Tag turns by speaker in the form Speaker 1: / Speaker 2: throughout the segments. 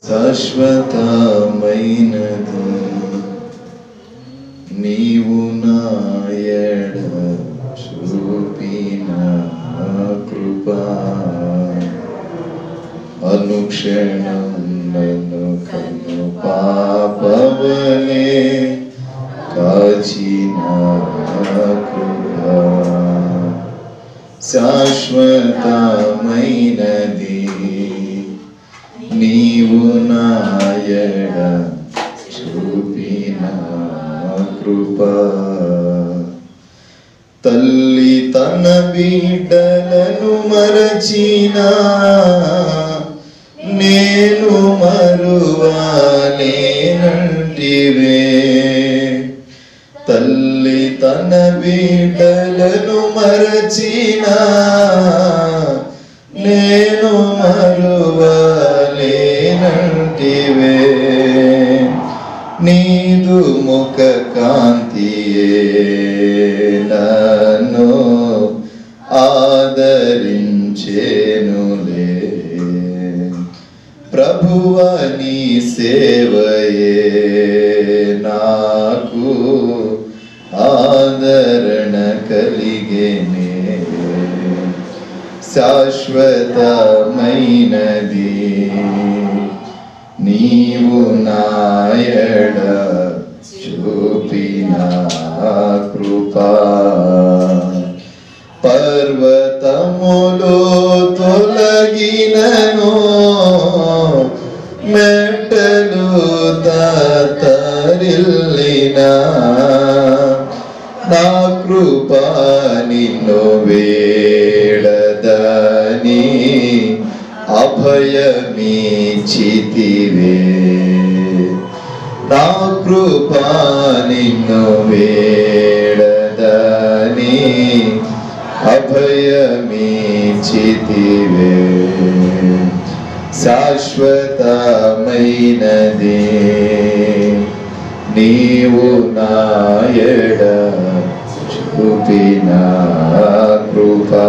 Speaker 1: శాశ్వతమైనది నీవు నా ఎడ చూపిన కృపా, అనుక్షణం నన్ను కన్ను పాపవలే కాచిన కృపా, శాశ్వతమైనది నీవు నా ఎడ చూపిన కృపా. తల్లి తన బిడ్డలను మరచిన నేను మరువలేనంటివే, తల్లి తన బిడ్డలను మరచిన నేను మరువలేనంటివే, నీదు ముఖ కాంతియే నన్ను ఆదరించేనులే, ప్రభువ నీ సేవయే నాకు ఆదరణ కలిగేనే, శాశ్వతమైనది నీవు నా ఎడ చూపిన కృపా. పర్వతములో తొలగినను మెట్టలు తరిల్లిన నా కృపా నిన్ను వేడదని అభయమిచ్చితివే, నా కృపా నిన్ను వేడదని అభయమిచ్చితివే, శాశ్వతమైనది నీవు నా ఎడ చూపిన కృపా.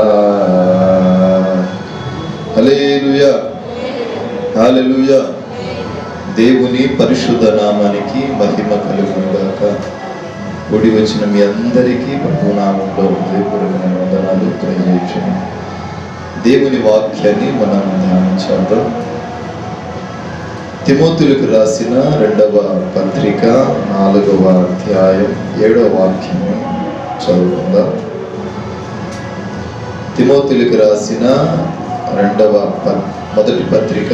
Speaker 1: హల్లెలూయా, హల్లెలూయా. దేవుని పరిశుద్ధ నామానికి మహిమ కలుగునుగాక. కూడి వచ్చిన మీ అందరికీ ప్రభు నామంలో హృదయపూర్వకమైన వందనాలు తెలియజేస్తున్నాను. దేవుని వాక్యాన్ని మనం ధ్యానించాలి. తిమోతులకు రాసిన 2వ పత్రిక 4వ అధ్యాయం 7వ వాక్యం చదువుకుందాం. తిమోతులకు రాసిన మొదటి పత్రిక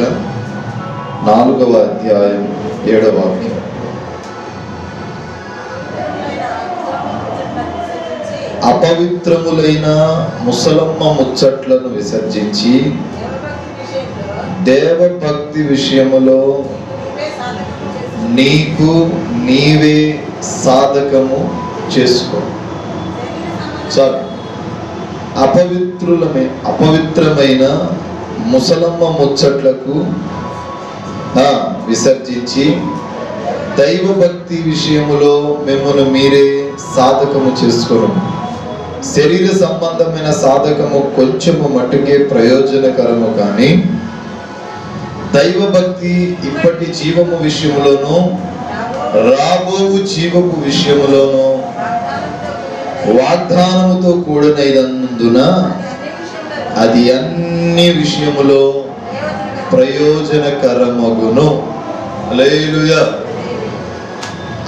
Speaker 1: 4వ అధ్యాయం 7వ వాక్యం. అపవిత్రములైన ముసలమ్మ ముచ్చట్లను విసర్జించి దేవభక్తి విషయములో నీకు నీవే సాధకము చేసుకో. చాలు. అపవిత్రమైన ముసలమ్మ ముచ్చట్లకు విసర్జించి దైవభక్తి విషయములో మిమ్మల్ని మీరే సాధకము చేసుకోను. శరీర సంబంధమైన సాధకము కొంచెము మట్టుకే ప్రయోజనకరము, కానీ దైవభక్తి ఇప్పటి జీవము విషయములోను రాబోవు జీవపు విషయములోను వాగ్దానముతో కూడినైనందున అది అన్ని విషయములో ప్రయోజనకరమగును. హల్లెలూయా.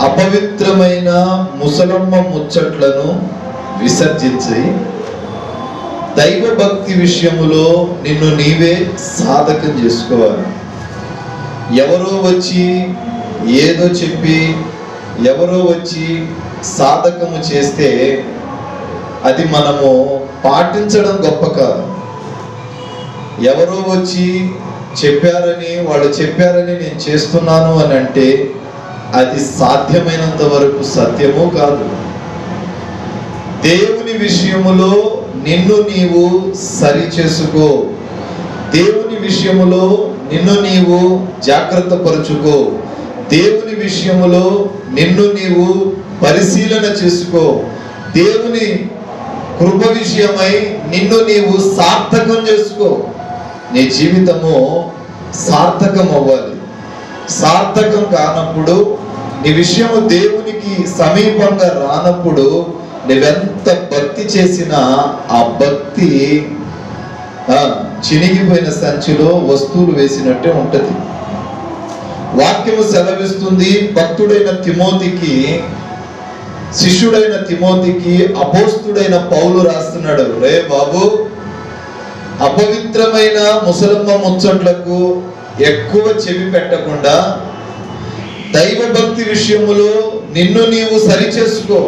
Speaker 1: అపవిత్రమైన ముసలమ్మ ముచ్చట్లను విసర్జించి దైవభక్తి విషయములో నిన్ను నీవే సాధకం చేసుకోవాలి. ఎవరో వచ్చి ఏదో చెప్పి ఎవరో వచ్చి సాధకము చేస్తే అది మనము పాటించడం గొప్ప కాదు. ఎవరో వచ్చి చెప్పారని వాళ్ళు చెప్పారని నేను చేస్తున్నాను అని అంటే అది సాధ్యమైనంత వరకు సత్యము కాదు. దేవుని విషయములో నిన్ను నీవు సరి చేసుకో. దేవుని విషయములో నిన్ను నీవు జాగ్రత్త పరుచుకో. దేవుని విషయములో నిన్ను నీవు పరిశీలన చేసుకో. దేవుని కృప విషయమై నిన్ను నీవు సార్థకం చేసుకో. నీ జీవితము సార్థకం అవ్వాలి. సార్థకం కానప్పుడు, నీ విషయము దేవునికి సమీపంగా రానప్పుడు, నువ్వెంత భక్తి చేసినా ఆ భక్తి చినిగిపోయిన సంచిలో వస్తువులు వేసినట్టే ఉంటది. వాక్యము సెలవిస్తుంది, భక్తుడైన తిమోతికి, శిష్యుడైన తిమోతికి అపోస్తుడైన పౌలు రాస్తున్నాడు, రే బాబు, అపవిత్రమైన ముసలమ్మ ముచ్చట్లకు ఎక్కువ చెవి పెట్టకుండా దైవ భక్తి విషయములో నిన్ను నీవు సరిచేసుకో.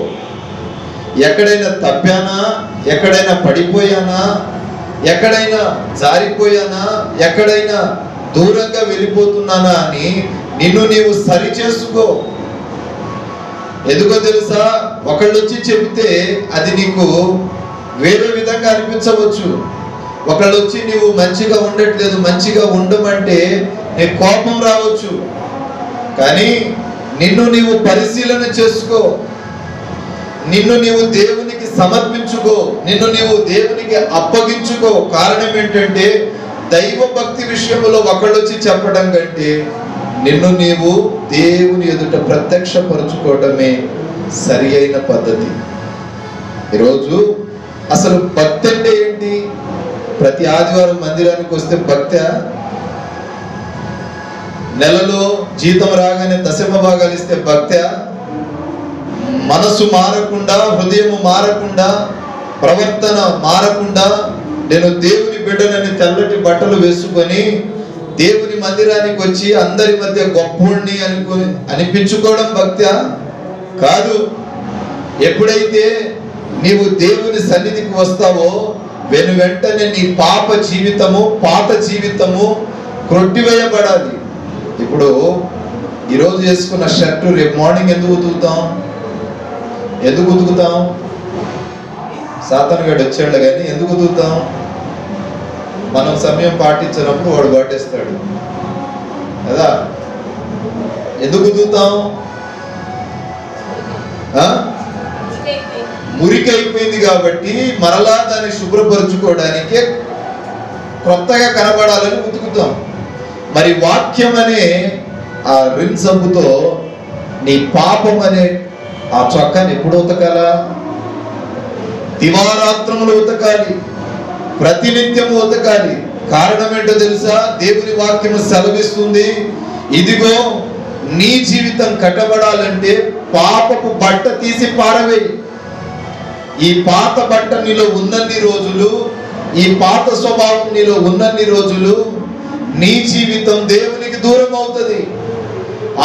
Speaker 1: ఎక్కడైనా తప్పానా, ఎక్కడైనా పడిపోయానా, ఎక్కడైనా జారిపోయానా, ఎక్కడైనా దూరంగా వెళ్ళిపోతున్నానా అని నిన్ను నీవు సరి చేసుకో. ఎందుకో తెలుసా, ఒకళ్ళు వచ్చి చెబితే అది నీకు వేరే విధంగా అనిపించవచ్చు. ఒకళ్ళు వచ్చి నీవు మంచిగా ఉండట్లేదు, మంచిగా ఉండమంటే నీకు కోపం రావచ్చు. కానీ నిన్ను నీవు పరిశీలన చేసుకో, నిన్ను నీవు దేవునికి సమర్పించుకో, నిన్ను నీవు దేవునికి అప్పగించుకో. కారణం ఏంటంటే, దైవ భక్తి విషయంలో ఒకళ్ళు వచ్చి చెప్పడం కంటే నిన్ను నీవు దేవుని ఎదుట ప్రత్యక్షపరచుకోవటమే సరి అయిన పద్ధతి. ఈరోజు అసలు భక్తి అంటే ఏంటి? ప్రతి ఆదివారం మందిరానికి వస్తే భక్తి? నెలలో జీతం రాగానే దశమ భాగాలు ఇస్తే భక్తి? మనసు మారకుండా, హృదయం మారకుండా, ప్రవర్తన మారకుండా, నేను దేవుని బిడ్డనని తెల్లటి బట్టలు వేసుకొని దేవుని మందిరానికి వచ్చి అందరి మధ్య గొప్పోడిని అనిపించుకోవడం భక్తి కాదు. ఎప్పుడైతే నీవు దేవుని సన్నిధికి వస్తావో వెంటనే నీ పాత జీవితము కొట్టివేయబడాలి. ఇప్పుడు ఈరోజు వేసుకున్న షర్టు రేపు మార్నింగ్ ఎందుకు ఉతుకుతాం? సాతాను గడు వచ్చాడు కానీ ఎందుకు ఉతుకుతాం? మనం సమయం పాటించినప్పుడు వాడు పాటిస్తాడు కదా. ఎందుకు ఉతుకుతాం? మురికి అయిపోయింది కాబట్టి మరలా దాన్ని శుభ్రపరచుకోవడానికి కొత్తగా కనబడాలని ఉతుకుతాం. మరి వాక్యం అనే ఆ రిన్ సబ్బుతో నీ పాపం అనే ఆ చొక్కాని ఎప్పుడు ఉతకాలా? దివారాత్రములు ఉతకాలి, ప్రతినిత్యము ఉతకాలి. కారణం ఏంటో తెలుసా? దేవుని వాక్యము సెలవిస్తుంది, ఇదిగో నీ జీవితం కట్టబడాలంటే పాపపు బట్ట తీసి పారవేయి. ఈ పాత బట్ట నీలో ఉన్నన్ని రోజులు, ఈ పాత స్వభావం నీలో ఉన్నన్ని రోజులు నీ జీవితం దేవునికి దూరం అవుతుంది.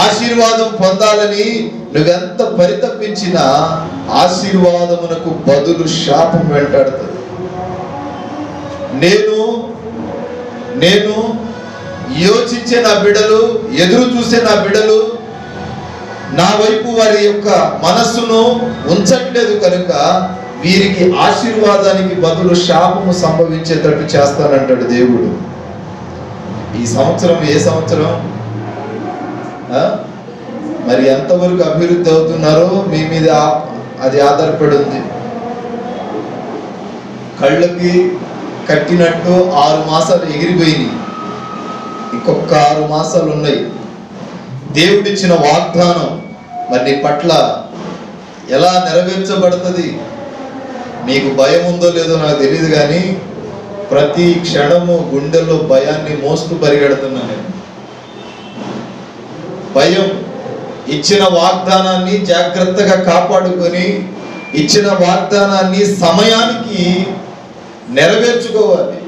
Speaker 1: ఆశీర్వాదం పొందాలని నువ్వెంత పరితపించినా ఆశీర్వాదమునకు బదులు శాపం వెంటాడుతుంది. నేను యోచించే నా బిడ్డలు, ఎదురు చూసే నా బిడ్డలు నా వైపు వారి యొక్క మనస్సును ఉంచట్లేదు కనుక వీరికి ఆశీర్వాదానికి బదులు శాపము సంభవించేటట్టు చేస్తానంటాడు దేవుడు. ఈ సంవత్సరం ఏ సంవత్సరం? మరి ఎంతవరకు అభివృద్ధి అవుతున్నారో మీ మీద అది ఆధారపడి ఉంది. కళ్ళకి కట్టినట్టు 6 మాసాలు ఎగిరిపోయినాయి, ఇంకొక 6 మాసాలు ఉన్నాయి. దేవుడిచ్చిన వాగ్దానం మరి నీ పట్ల ఎలా నెరవేర్చబడుతుంది? మీకు భయం ఉందో లేదో నాకు తెలియదు, కానీ ప్రతి క్షణము గుండెల్లో భయాన్ని మోస్తూ పరిగెడుతున్నాను నేను. భయం. ఇచ్చిన వాగ్దానాన్ని జాగ్రత్తగా కాపాడుకొని ఇచ్చిన వాగ్దానాన్ని సమయానికి నెరవేర్చుకోవాలి.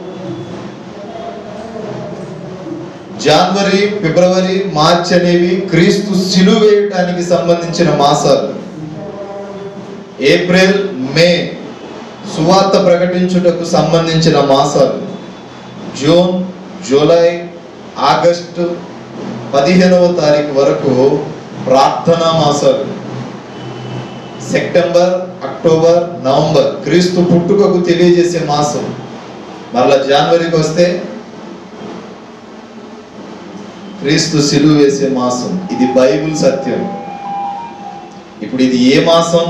Speaker 1: జనవరి, ఫిబ్రవరి, మార్చి అనేవి క్రీస్తు సిలువ వేయటానికి సంబంధించిన మాసాలు. ఏప్రిల్, మే సువార్త ప్రకటించుటకు సంబంధించిన మాసాలు. జూన్, జూలై, ఆగస్టు 15వ తారీఖు వరకు ప్రార్థనా మాసాలు. సెప్టెంబర్, అక్టోబర్, నవంబర్ క్రీస్తు పుట్టుకకు తెలియజేసే మాసం. మరలా జనవరికి వస్తే క్రీస్తు సిలువ వేసే మాసం. ఇది బైబిల్ సత్యం. ఇప్పుడు ఇది ఏ మాసం?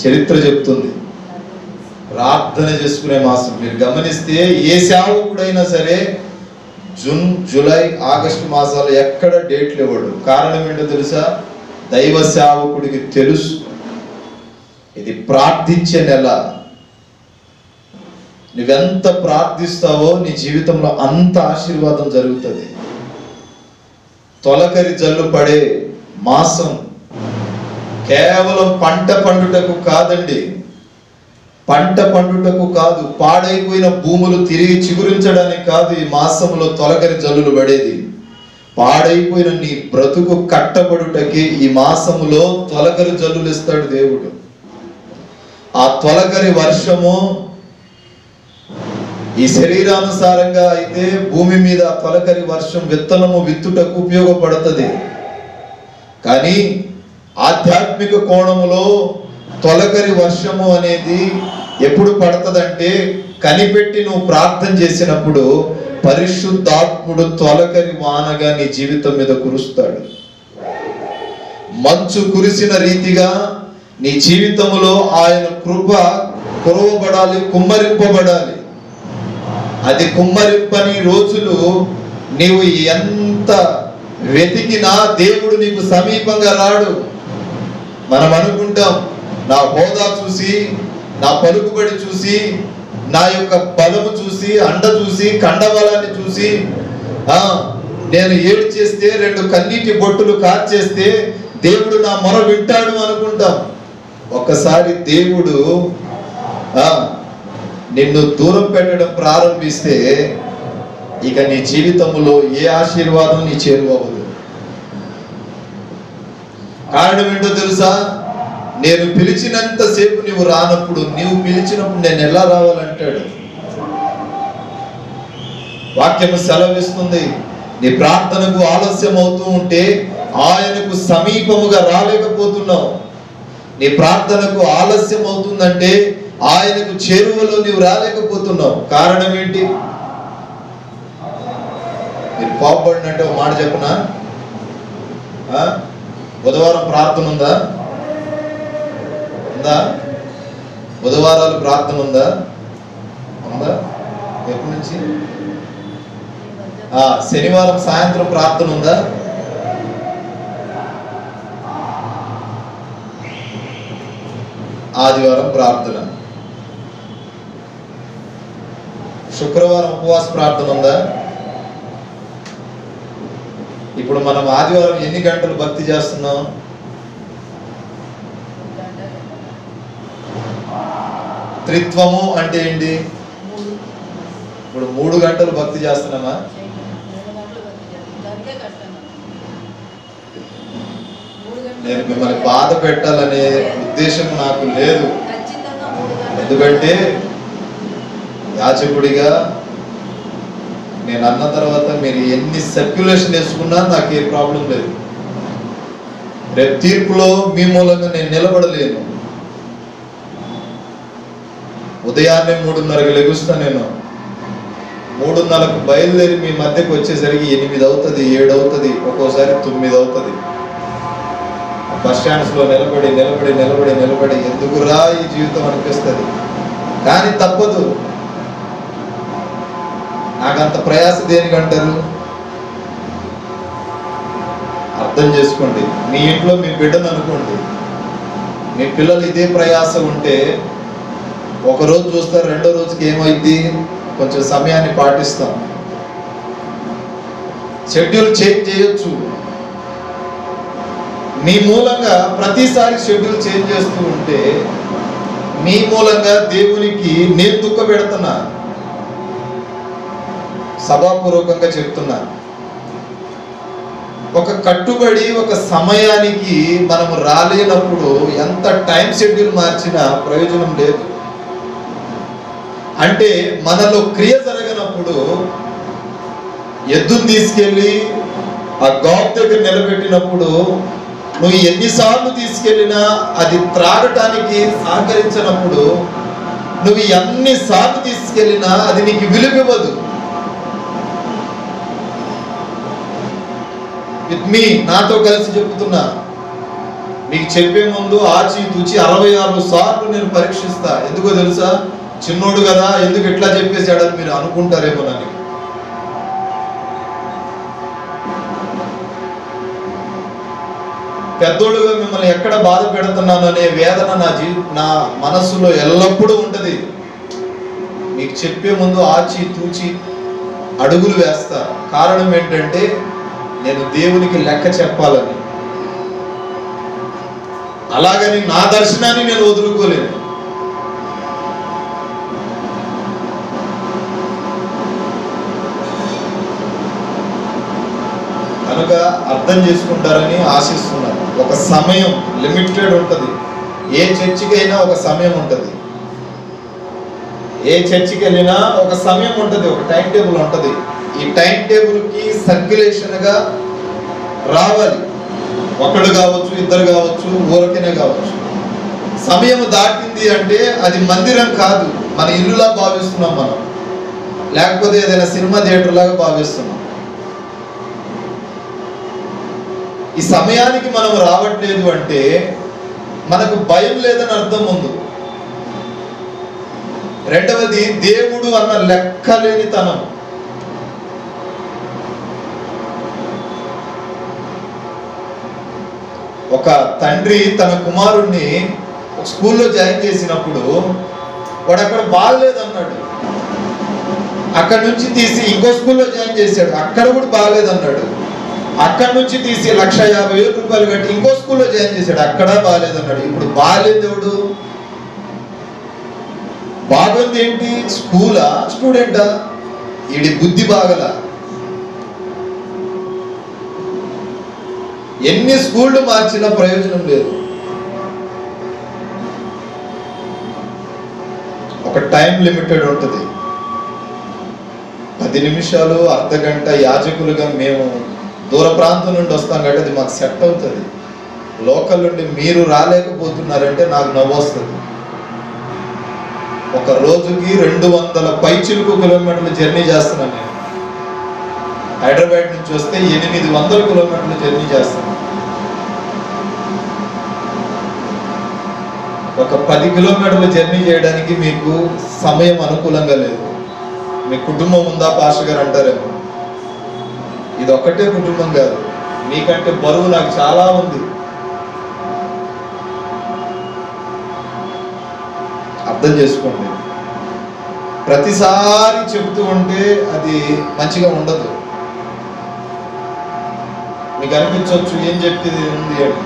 Speaker 1: చరిత్ర చెప్తుంది. ప్రార్థన చేసుకునే మాసం. మీరు గమనిస్తే ఏ సేవకుడైనా సరే జూన్, జూలై, ఆగస్టు మాసాలు ఎక్కడ డేట్లు ఇవ్వడు. కారణం ఏంటో తెలుసా? దైవ సేవకుడికి తెలుసు ఇది ప్రార్థించే నెల. నువ్వెంత ప్రార్థిస్తావో నీ జీవితంలో అంత ఆశీర్వాదం జరుగుతుంది. తొలకరి జల్లు పడే మాసం కేవలం పంట పండుటకు కాదండి, పంట పండుటకు కాదు, పాడైపోయిన భూములు తిరిగి చిగురించడానికి కాదు ఈ మాసంలో తొలకరి జల్లులు పడేది. పాడైపోయిన నీ బ్రతుకు కట్టబడుటకి ఈ మాసములో తొలకరి జల్లులు ఇస్తాడు దేవుడు. ఆ తొలకరి వర్షము ఈ శరీరానుసారంగా అయితే భూమి మీద తొలకరి వర్షం విత్తనము విత్తుటకు ఉపయోగపడుతుంది. కానీ ఆధ్యాత్మిక కోణములో తొలకరి వర్షము అనేది ఎప్పుడు పడుతుందంటే, కనిపెట్టి నువ్వు ప్రార్థన చేసినప్పుడు పరిశుద్ధాత్ముడు తొలకరి వానగా నీ జీవితం మీద కురుస్తాడు. మంచు కురిసిన రీతిగా నీ జీవితంలో ఆయన కృప కురవబడాలి, కుమ్మరింపబడాలి. అది కుమ్మరింపని రోజులు నీవు ఎంత వెతికినా దేవుడు నీకు సమీపంగా రాడు. మనం అనుకుంటాం, నా హోదా చూసి, నా పలుకుబడి చూసి, నా యొక్క బలము చూసి, అండ చూసి, కండబలాన్ని చూసి నేను ఏడు చేస్తే 2 కన్నీటి బొట్టులు కార్చేస్తే దేవుడు నా మొర వింటాడు అనుకుంటాం. ఒక్కసారి దేవుడు నిన్ను దూరం పెట్టడం ప్రారంభిస్తే ఇక నీ జీవితంలో ఏ ఆశీర్వాదం నీ చేరువవ్వదు. కారణం ఏంటో తెలుసా? నేను పిలిచినంతసేపు నువ్వు రానప్పుడు, నీవు పిలిచినప్పుడు నేను ఎలా రావాలంటాడు. వాక్యము సెలవిస్తుంది, నీ ప్రార్థనకు ఆలస్యం అవుతూ ఉంటే ఆయనకు సమీపముగా రాలేకపోతున్నావు. నీ ప్రార్థనకు ఆలస్యం అవుతుందంటే ఆయనకు చేరువలో నీవు రాలేకపోతున్నావు. కారణం ఏంటి? మీరు కోపపడినట్టు ఒక మాట చెప్పనా? బుధవారం ప్రార్థన ఉందా? ఉందా? బుధవారాలు ప్రార్థన ఉందా? ఉందా? ఎప్పటి నుంచి? శనివారం సాయంత్రం ప్రార్థన ఉందా? ఆదివారం ప్రార్థన. శుక్రవారం ఉపవాస ప్రార్థన ఉందా? ఇప్పుడు మనం ఆదివారం ఎన్ని గంటలు భక్తి చేస్తున్నాం? త్రిత్వము అంటే ఏంటి? ఇప్పుడు 3 గంటలు భక్తి చేస్తున్నామా? నేను మిమ్మల్ని బాధ పెట్టాలనే ఉద్దేశం నాకు లేదు. ఎందుకంటే యాజకుడిగా నేను అన్న తర్వాత మీరు ఎన్ని సర్క్యులేషన్ వేసుకున్నా నాకు ఏ ప్రాబ్లం లేదు. రేపు తీర్పులో మీ మూలంగా నేను నిలబడలేను. ఉదయాన్నే 3:30కి లెగుస్తా. నేను 3:30కు బయలుదేరి మీ మధ్యకు వచ్చేసరికి 8 అవుతుంది, 7 అవుతుంది, ఒక్కోసారి 9 అవుతుంది. బస్ స్టాండ్స్ లో నిలబడి నిలబడి నిలబడి నిలబడి ఎందుకురా ఈ జీవితం అనిపిస్తుంది. కానీ తప్పదు. నాకంత ప్రయాస దేనికంటారు? అర్థం చేసుకోండి. మీ ఇంట్లో మీ బిడ్డను అనుకోండి, మీ పిల్లలు ఇదే ప్రయాస ఉంటే ఒకరోజు చూస్తారు, రెండో రోజుకి ఏమైంది? కొంచెం సమయాన్ని పాటిస్తాం. షెడ్యూల్ చేంజ్ చేయొచ్చు. మీ మూలంగా ప్రతిసారి షెడ్యూల్ చేంజ్ చేస్తూ ఉంటే మీ మూలంగా దేవునికి నేను దుఃఖ పెడుతున్నా. సభాపూర్వకంగా చెప్తున్నా. ఒక కట్టుబడి ఒక సమయానికి మనము రాలేనప్పుడు ఎంత టైం షెడ్యూల్ మార్చినా ప్రయోజనం లేదు. అంటే మనలో క్రియ జరగనప్పుడు ఎద్దును తీసుకెళ్ళి ఆ గాప్ దగ్గర నిలబెట్టినప్పుడు నువ్వు ఎన్నిసార్లు తీసుకెళ్ళినా అది త్రాగటానికి సహకరించినప్పుడు, నువ్వు ఎన్నిసార్లు తీసుకెళ్ళినా అది నీకు విలువివ్వదు. విత్ మీ, నాతో కలిసి చెప్తున్నా. మీకు చెప్పే ముందు ఆచి తూచి 66 సార్లు నేను పరీక్షిస్తా. ఎందుకో తెలుసా? చిన్నోడు కదా, ఎందుకు ఎట్లా చెప్పేసాడని మీరు అనుకుంటారేమోనని. పెద్దోళ్ళుగా మిమ్మల్ని ఎక్కడ బాధ పెడుతున్నాను అనే వేదన నా మనస్సులో ఎల్లప్పుడూ ఉంటుంది. మీకు చెప్పే ముందు ఆచి తూచి అడుగులు వేస్తా. కారణం ఏంటంటే నేను దేవునికి లెక్క చెప్పాలని. అలాగని నా దర్శనాన్ని నేను వదులుకోలేను. కనుక అర్థం చేసుకుంటారని ఆశిస్తున్నాను. ఒక సమయం లిమిటెడ్ ఉంటుంది. ఏ చర్చికైనా ఒక సమయం ఉంటుంది. ఏ చర్చికి వెళ్ళినా ఒక సమయం ఉంటుంది, ఒక టైం టేబుల్ ఉంటుంది. ఈ టైం టేబుల్కి సర్క్యులేషన్గా రావాలి. ఒకడు కావచ్చు, ఇద్దరు కావచ్చు, ఊరకనే కావచ్చు. సమయం దాటింది అంటే అది మందిరం కాదు, మన ఇల్లులా భావిస్తున్నాం మనం, లేకపోతే ఏదైనా సినిమా థియేటర్ లాగా భావిస్తున్నాం. ఈ సమయానికి మనం రావట్లేదు అంటే మనకు భయం లేదని అర్థం ముందు. రెండవది దేవుడు అన్న లెక్కలేనితనం. ఒక తండ్రి తన కుమారుణ్ణి ఒక స్కూల్లో జాయిన్ చేసినప్పుడు వాడు అక్కడ బాగలేదన్నాడు. అక్కడి నుంచి తీసి ఇంకో స్కూల్లో జాయిన్ చేశాడు, అక్కడ కూడా బాగలేదన్నాడు. అక్కడి నుంచి తీసి 1,50,000 కట్టి ఇంకో స్కూల్లో జాయిన్ చేశాడు, అక్కడ బాగలేదన్నాడు. ఇప్పుడు బాగలేదు ఎవడు? బాగుంది ఏంటి? స్కూలా, స్టూడెంటా? వీడి బుద్ధి బాగల. ఎన్ని స్కూళ్ళు మార్చినా ప్రయోజనం లేదు. ఒక టైం లిమిటెడ్ ఉంటుంది. 10 నిమిషాలు, అర్ధగంట యాజకులుగా మేము దూర ప్రాంతం నుండి వస్తాం కాబట్టి అది మాకు సెట్ అవుతుంది. లోకల్ నుండి మీరు రాలేకపోతున్నారంటే నాకు నవ్వు వస్తుంది. ఒక రోజుకి 200 పైచిలుకు కిలోమీటర్లు జర్నీ చేస్తున్నాను నేను. హైదరాబాద్ నుంచి వస్తే 800 కిలోమీటర్లు జర్నీ చేస్తాను. ఒక 10 కిలోమీటర్లు జర్నీ చేయడానికి మీకు సమయం అనుకూలంగా లేదు. మీ కుటుంబం ఉందా పాస్టర్ గారు అంటారేమో. ఇది ఒక్కటే కుటుంబం కాదు, మీకంటే బరువు నాకు చాలా ఉంది. అర్థం చేసుకోండి. ప్రతిసారి చెబుతూ ఉంటే అది మంచిగా ఉండదు. మీకు అనిపించవచ్చు ఏం చెప్తుంది ఉంది అని.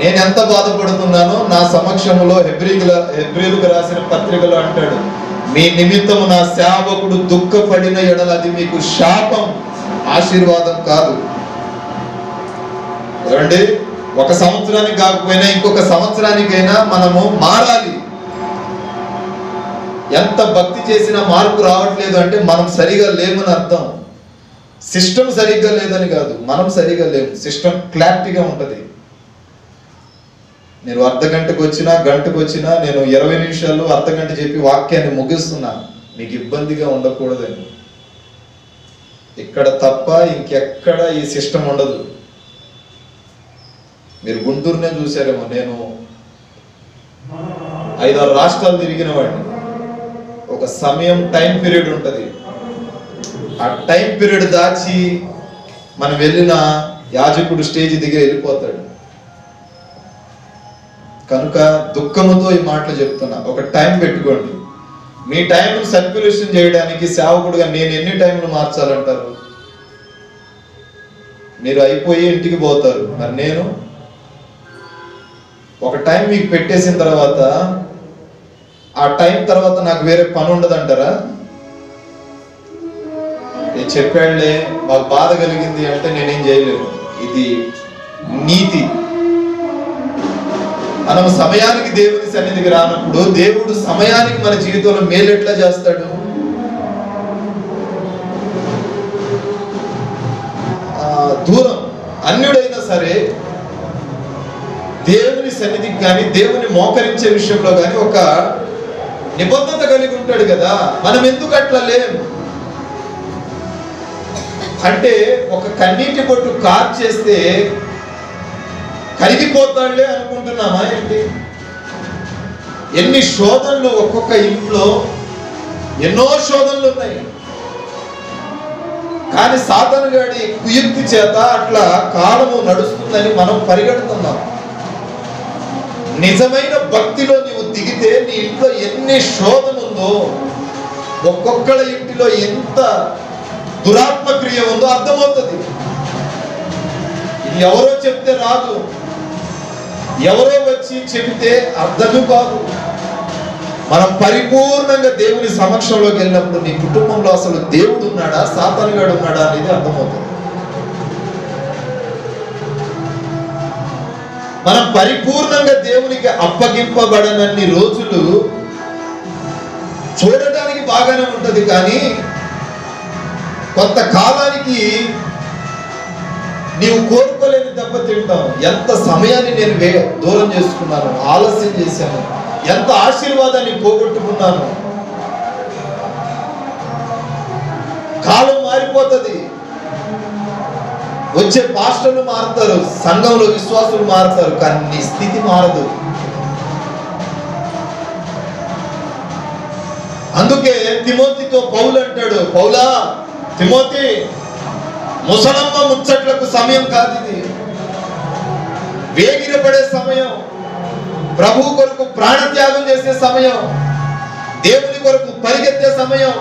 Speaker 1: నేను ఎంత బాధపడుతున్నానో నా సమక్షంలో హెబ్రీయులకు రాసిన పత్రికలో అంటాడు, మీ నిమిత్తము నా సేవకుడు దుఃఖపడిన ఎడల అది మీకు శాపం, ఆశీర్వాదం కాదు. ఏమండి, 1 సంవత్సరానికి కాకపోయినా ఇంకొక సంవత్సరానికైనా మనము మారాలి. ఎంత భక్తి చేసినా మార్పు రావట్లేదు అంటే మనం సరిగా లేమని అర్థం. సిస్టమ్ సరిగ్గా లేదని కాదు, మనం సరిగా లేము. సిస్టమ్ క్లారిటీగా ఉంటుంది. మీరు అర్ధగంటకు వచ్చినా గంటకు వచ్చినా నేను 20 నిమిషాలు అర్ధగంట చెప్పి వాక్యాన్ని ముగిస్తున్నాను, మీకు ఇబ్బందిగా ఉండకూడదని. ఇక్కడ తప్ప ఇంకెక్కడ ఈ సిస్టమ్ ఉండదు. మీరు గుంటూరునే చూసారేమో, నేను 5-6 రాష్ట్రాలు తిరిగిన వాడిని. ఒక సమయం టైం పీరియడ్ ఉంటుంది. ఆ టైం పీరియడ్ దాచి మనం వెళ్ళిన యాజకుడు స్టేజ్ దగ్గర వెళ్ళిపోతాడు. కనుక దుఃఖముతో ఈ మాటలు చెప్తున్నా. ఒక టైం పెట్టుకోండి. మీ టైంను సర్క్యులేషన్ చేయడానికి సేవకుడుగా నేను ఎన్ని టైంలు మార్చాలంటారు? మీరు అయిపోయి ఇంటికి పోతారు. మరి నేను ఒక టైం మీకు పెట్టేసిన తర్వాత ఆ టైం తర్వాత నాకు వేరే పని ఉండదంటారా? నేను చెప్పాడులే మాకు బాధ కలిగింది అంటే నేనేం చేయలేను. ఇది నీతి. మనం సమయానికి దేవుని సన్నిధికి రానప్పుడు దేవుడు సమయానికి మన జీవితంలో మేలు ఎట్లా చేస్తాడు? దూరం అన్యుడైనా సరే దేవుని సన్నిధికి కానీ దేవుని మోకరించే విషయంలో కానీ ఒక నిబద్ధత కలిగి ఉంటాడు కదా. మనం ఎందుకు అట్లా లేము అంటే, ఒక కన్నీటి బొట్టు కార్చేస్తే కరిగిపోతాడులే అనుకుంటున్నామా ఏంటి? ఎన్ని శోధనలు, ఒక్కొక్క ఇంట్లో ఎన్నో శోధనలు ఉన్నాయి. కానీ సాతాను గాడి కుయుక్తి చేత అట్లా కాలము నడుస్తుందని మనం పరిగెడుతున్నాం. నిజమైన భక్తిలో నీవు దిగితే నీ ఇంట్లో ఎన్ని శోధన ఉందో, ఒక్కొక్కళ్ళ ఇంటిలో ఎంత దురాత్మక్రియ ఉందో అర్థమవుతుంది. ఎవరో చెప్తే రాదు, ఎవరో వచ్చి చెబితే అర్థము కాదు. మనం పరిపూర్ణంగా దేవుని సమక్షంలోకి వెళ్ళినప్పుడు నీ కుటుంబంలో అసలు దేవుడు ఉన్నాడా, సాతానుగాడు ఉన్నాడా అనేది అర్థమవుతుంది. మనం పరిపూర్ణంగా దేవునికి అప్పగింపబడనన్ని రోజులు చూడటానికి బాగానే ఉంటది, కానీ కొంతకాలానికి నీవు కోరుకోలేని దెబ్బతింటావు. ఎంత సమయాన్ని నేను దూరం చేసుకున్నాను, ఆలస్యం చేశాను, ఎంత ఆశీర్వాదాన్ని పోగొట్టుకున్నాను. కాలం మారిపోతుంది, వచ్చే పాస్టర్లు మారుతారు, సంఘంలో విశ్వాసులు మారుతారు, కానీ నీ స్థితి మారదు. అందుకే తిమోతితో పౌలు అంటాడు, పౌలా, తిమోతి, ముసలమ్మ ముచ్చట్లకు సమయం కాదు ఇది. వేగిరపడే సమయం, ప్రభు కొరకు ప్రాణత్యాగం చేసే సమయం, దేవుని కొరకు పరిగెత్తే సమయం,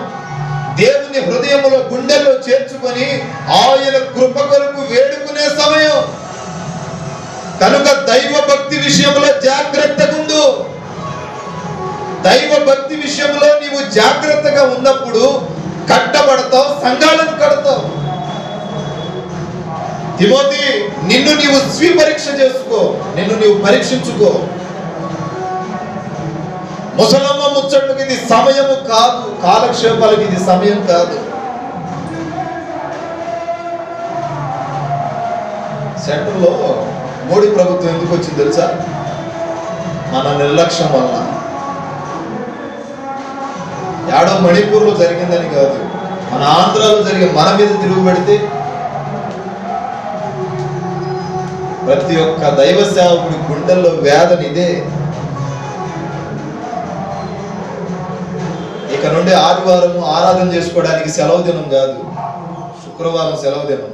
Speaker 1: దేవుని హృదయంలో గుండెల్లో చేర్చుకొని ఆయన కృప కొరకు వేడుకునే సమయం. కనుక దైవ భక్తి విషయంలో జాగ్రత్తగా ఉండు. దైవ భక్తి విషయంలో నీవు జాగ్రత్తగా ఉన్నప్పుడు కట్టబడతావు, సంఘాలను కడతావు. తిమోతి, నిన్ను నీవు స్వీపరీక్ష చేసుకో, నిన్ను నీవు పరీక్షించుకో. ముసలమ్మ ముచ్చట్లకు ఇది సమయము కాదు, కాలక్షేపాలకు ఇది సమయం కాదు. సెంటర్లో మోడీ ప్రభుత్వం ఎందుకు వచ్చింది తెలుసా? మన నిర్లక్ష్యం వల్ల. యాడో మణిపూర్లో జరిగిందని కాదు, మన ఆంధ్రాలో జరిగే మన మీద తిరుగుబడితే ప్రతి ఒక్క దైవ సేవకుడి గుండెల్లో వేదన ఇదే. ఇక నుండి ఆదివారం ఆరాధన చేసుకోవడానికి సెలవు దినం కాదు, శుక్రవారం సెలవు దినం.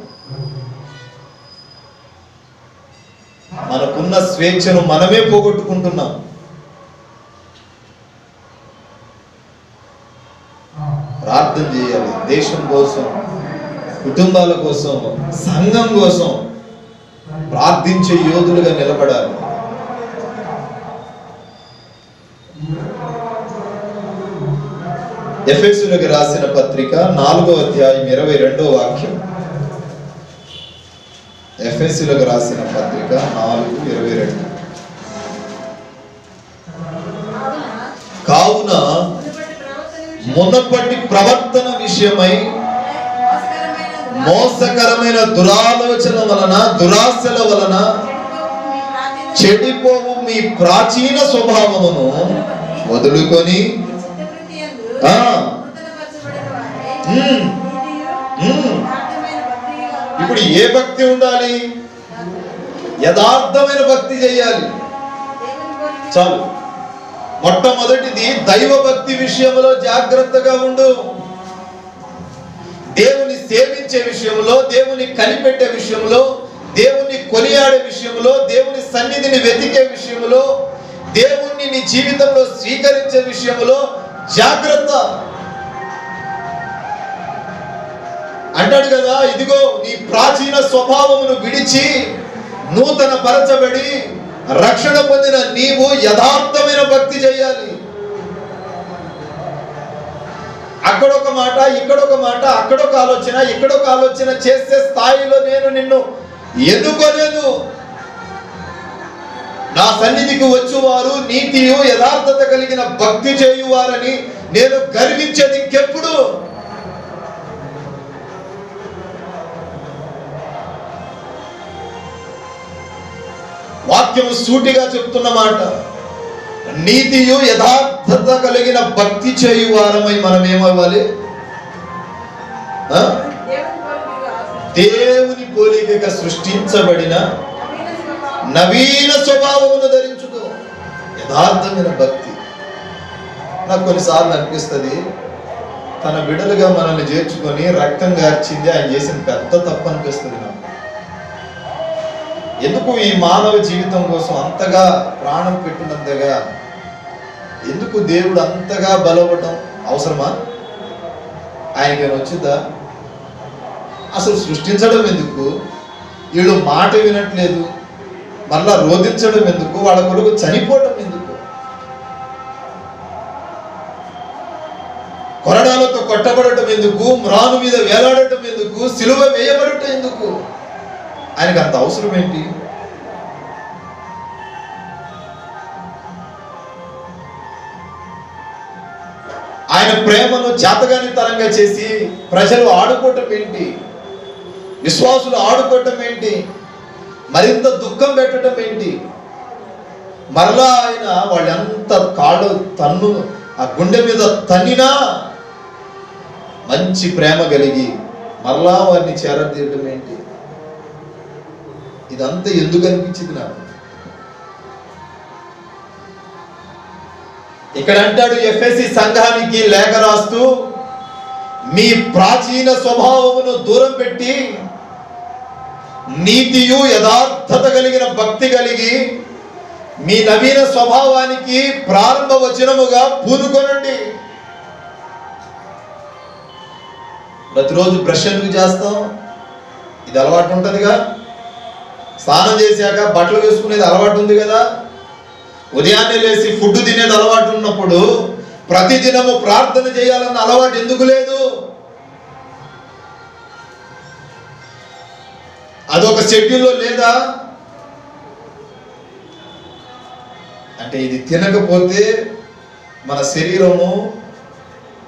Speaker 1: మనకున్న స్వేచ్ఛను మనమే పోగొట్టుకుంటున్నాం. ప్రార్థన చేయాలి, దేశం కోసం, కుటుంబాల కోసం, సంఘం కోసం ప్రార్థించే యోధులుగా నిలబడాలి. ఎఫెసీయులకు రాసిన పత్రిక 4వ అధ్యాయం 22వ వాక్యం. ఎఫెసీయులకు రాసిన పత్రిక 4:22. కావున మునపటి ప్రవర్తన విషయమై మోసకరమైన దురాలోచన వలన, దురాశల వలన చెడిపోవు మీ ప్రాచీన స్వభావమును వదులుకొని ఇప్పుడు ఏ భక్తి ఉండాలి? యథార్థమైన భక్తి చేయాలి. చాలు. మొట్టమొదటిది దైవ భక్తి విషయంలో జాగ్రత్తగా ఉండు. దేవుని సేవించే విషయంలో, దేవుని కనిపెట్టే విషయంలో, దేవుని కొనియాడే విషయంలో, దేవుని సన్నిధిని వెతికే విషయంలో, దేవుణ్ణి నీ జీవితంలో స్వీకరించే విషయంలో జాగ్రత్త. అంటాడు కదా, ఇదిగో నీ ప్రాచీన స్వభావమును విడిచి నూతన పరచబడి రక్షణ పొందిన నీవు యథార్థమైన భక్తి చేయాలి. అక్కడొక మాట, ఇక్కడొక మాట, అక్కడొక ఆలోచన, ఇక్కడొక ఆలోచన చేసే స్థాయిలో నేను నిన్ను ఎన్నుకోలేదు. నా సన్నిధికి వచ్చువారు నీతియు యథార్థత కలిగిన భక్తి చేయువారని నేను గర్వించేది ఇంకెప్పుడు? వాక్యము సూటిగా చెప్తున్న మాట, నీతియు యథార్థత కలిగిన భక్తి చేయువారమై మనం ఏమవ్వాలి? దేవుని పోలికగా సృష్టించబడిన నవీన స్వభావమును ధరించుకో. యథార్థమైన భక్తి. నాకు కొన్నిసార్లు అనిపిస్తుంది, తన బిడ్డలుగా మనల్ని చేర్చుకొని రక్తం గార్చింది ఆయన చేసిన పెద్ద తప్పు అనిపిస్తుంది నాకు. ఎందుకు ఈ మానవ జీవితం కోసం అంతగా ప్రాణం పెట్టినంతగా ఎందుకు దేవుడు అంతగా బలవటం అవసరమా? ఆయనకైనా వచ్చిందా? అసలు సృష్టించడం ఎందుకు? వీళ్ళు మాట వినట్లేదు, మళ్ళా రోధించడం ఎందుకు? వాళ్ళ కొరకు చనిపోవటం ఎందుకు? కొరడాలతో కొట్టబడటం ఎందుకు? మ్రాను మీద వేలాడటం ఎందుకు? సిలువ వేయబడటం ఎందుకు? ఆయనకు అంత అవసరం ఏంటి? ఆయన ప్రేమను జాతగాని తరంగా చేసి ప్రజలు ఆడుకోవటం ఏంటి? విశ్వాసులు ఆడుకోవటం ఏంటి? మరింత దుఃఖం పెట్టడం ఏంటి? మరలా ఆయన వాళ్ళంత కాళ్ళు తన్ను ఆ గుండె మీద తన్నినా మంచి ప్రేమ కలిగి మరలా వారిని చేరదీయటం ఏంటి? ఇదంతా ఎందుకు అనిపించింది నాకు? ఇక్కడ అంటాడు ఎఫెసీ సంఘానికి లేఖ రాస్తూ, మీ ప్రాచీన స్వభావమును దూరం పెట్టి నీతియు యథార్థత కలిగిన భక్తి కలిగి మీ నవీన స్వభావానికి ప్రారంభ వచనముగా పూనుకొనండి. ప్రతిరోజు బ్రష్ ఎందుకు చేస్తాం? ఇది అలవాటు ఉంటుందిగా. స్నానం చేశాక బట్టలు వేసుకునేది అలవాటు ఉంది కదా. ఉదయాన్నే లేచి ఫుడ్ తినేది అలవాటు ఉన్నప్పుడు ప్రతిదినము ప్రార్థన చేయాలన్న అలవాటు ఎందుకు లేదు? అదొక షెడ్యూల్లో లేదా? అంటే ఇది తినకపోతే మన శరీరము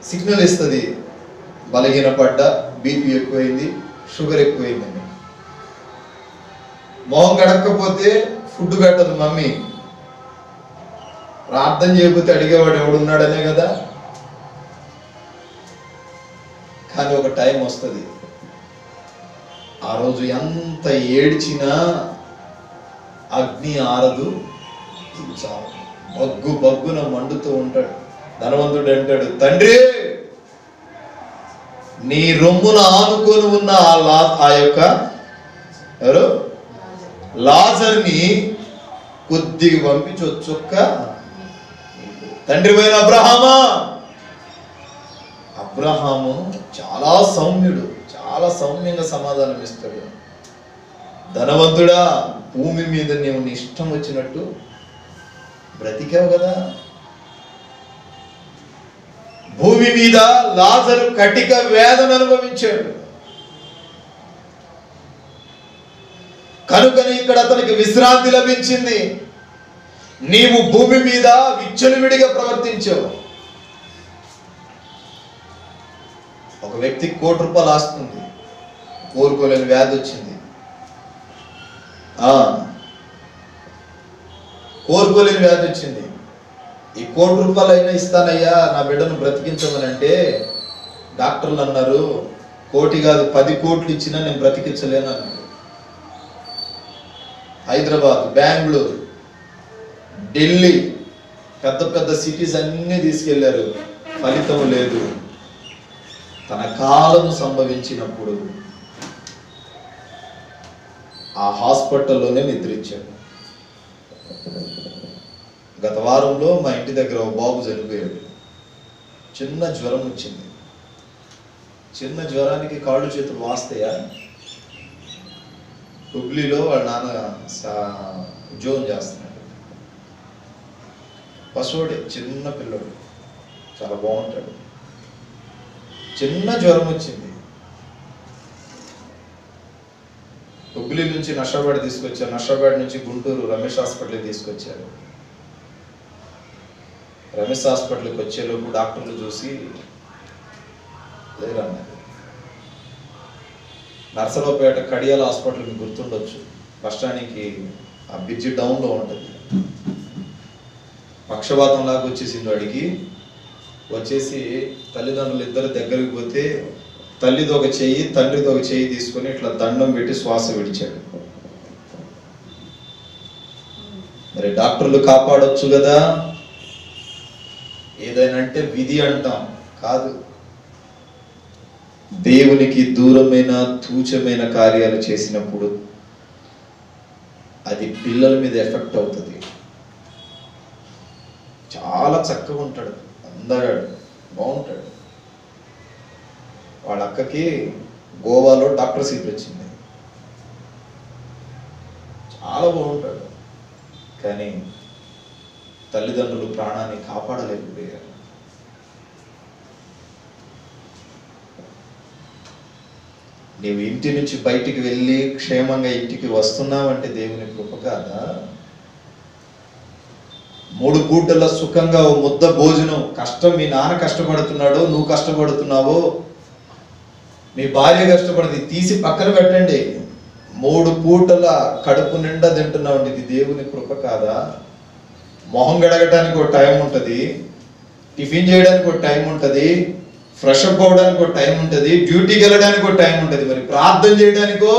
Speaker 1: సిగ్నల్ ఇస్తుంది, బలహీనపడ్డ, బీపీ ఎక్కువైంది, షుగర్ ఎక్కువైందని. మొహం గడక్కపోతే ఫుడ్ పెట్టదు మమ్మీ. ప్రార్థన చేయకపోతే అడిగేవాడు ఎవడున్నాడనే కదా. కానీ ఒక టైం వస్తుంది, ఆ రోజు ఎంత ఏడ్చినా అగ్ని ఆరదు, బగ్గు బగ్గున మండుతూ ఉంటాడు. ధనవంతుడు అంటాడు, తండ్రి నీ రొమ్మున ఆనుకొని ఉన్న ఆ యొక్క ఎవరు లాజర్ని కొద్దిగా పంపించి వచ్చొక్క తండ్రి పోయిన అబ్రహామా. అబ్రహాము చాలా సౌమ్యుడు, చాలా సౌమ్యంగా సమాధానం ఇస్తాడు. ధనవంతుడా, భూమి మీద నీవు నీ ఇష్టం వచ్చినట్టు బ్రతికావు కదా. భూమి మీద లాజరు కటిక వేదన అనుభవించాడు. కనుకని ఇక్కడ అతనికి విశ్రాంతి లభించింది. నీవు భూమి మీద విచ్చలవిడిగా ప్రవర్తించావు. ఒక వ్యక్తికి ₹1,00,00,000 ఆస్తుంది, కోరుకోలేని వ్యాధి వచ్చింది. కోరుకోలేని వ్యాధి వచ్చింది. ఈ ₹1,00,00,000 అయినా ఇస్తానయ్యా నా బిడ్డను బ్రతికించమని అంటే డాక్టర్లు అన్నారు, 1,00,00,000 కాదు 10 కోట్లు ఇచ్చినా నేను బ్రతికించలేను అన్నాడు. హైదరాబాద్, బెంగళూరు, ఢిల్లీ, పెద్ద పెద్ద సిటీస్ అన్నీ తీసుకెళ్లారు, ఫలితం లేదు. తన కాలం సంభవించినప్పుడు ఆ హాస్పిటల్లోనే నిద్రించాడు. గత వారంలో మా ఇంటి దగ్గర ఒక బాబు చనిపోయాడు. చిన్న జ్వరం వచ్చింది. చిన్న జ్వరానికి కాళ్ళు చేతులు వాస్తాయా? హుబ్లీలో వాళ్ళ నాన్న ఉద్యోగం చేస్తున్నాడు. పశువుడే, చిన్న పిల్లడు, చాలా బాగుంటాడు. చిన్న జ్వరం వచ్చింది. హుబ్లీ నుంచి నషాబాద్ తీసుకొచ్చారు, నషాబాద్ నుంచి గుంటూరు రమేష్ హాస్పిటల్కి తీసుకొచ్చారు. రమేష్ హాస్పిటల్కి వచ్చేలోపు డాక్టర్లు చూసి లేరన్నారు. నర్సరావుపేట కడియాల హాస్పిటల్ మీకు గుర్తుండొచ్చు, బస్టాండ్కి ఆ బ్రిడ్జి డౌన్లో ఉంటుంది. పక్షవాతం లాగా వచ్చేసింది వాడికి. వచ్చేసి తల్లిదండ్రులు ఇద్దరు దగ్గరికి పోతే తల్లిది ఒక చెయ్యి, తండ్రిది ఒక చెయ్యి తీసుకొని ఇట్లా దండం పెట్టి శ్వాస విడిచాడు. మరి డాక్టర్లు కాపాడొచ్చు కదా, ఏదైనా అంటే విధి అంటాం, కాదు దేవునికి దూరమైన తూచమైన కార్యాలు చేసినప్పుడు అది పిల్లల మీద ఎఫెక్ట్ అవుతుంది. చాలా చక్కగా ఉంటాడు, అందగాడు, బాగుంటాడు. వాళ్ళ అక్కకి గోవాలో డాక్టర్ సీట్ వచ్చింది, చాలా బాగుంటాడు. కానీ తల్లిదండ్రులు ప్రాణాన్ని కాపాడలేకపోయారు. నీవు ఇంటి నుంచి బయటికి వెళ్ళి క్షేమంగా ఇంటికి వస్తున్నావంటే దేవుని కృప కాదా? 3 పూటల సుఖంగా ఓ ముద్ద భోజనం, కష్టం మీ నాన్న కష్టపడుతున్నాడో నువ్వు కష్టపడుతున్నావో మీ భార్య కష్టపడింది తీసి పక్కన పెట్టండి. 3 పూటల కడుపు నిండా తింటున్నావు. ఇది దేవుని కృప కాదా? మొహం గడగటానికి ఒక టైం ఉంటుంది, టిఫిన్ చేయడానికి ఒక టైం ఉంటుంది, ఫ్రెష్ అప్ అవడానికి ఒక టైం ఉంటుంది, డ్యూటీకి వెళ్ళడానికి ఒక టైం ఉంటుంది. మరి ప్రార్థన చేయడానికో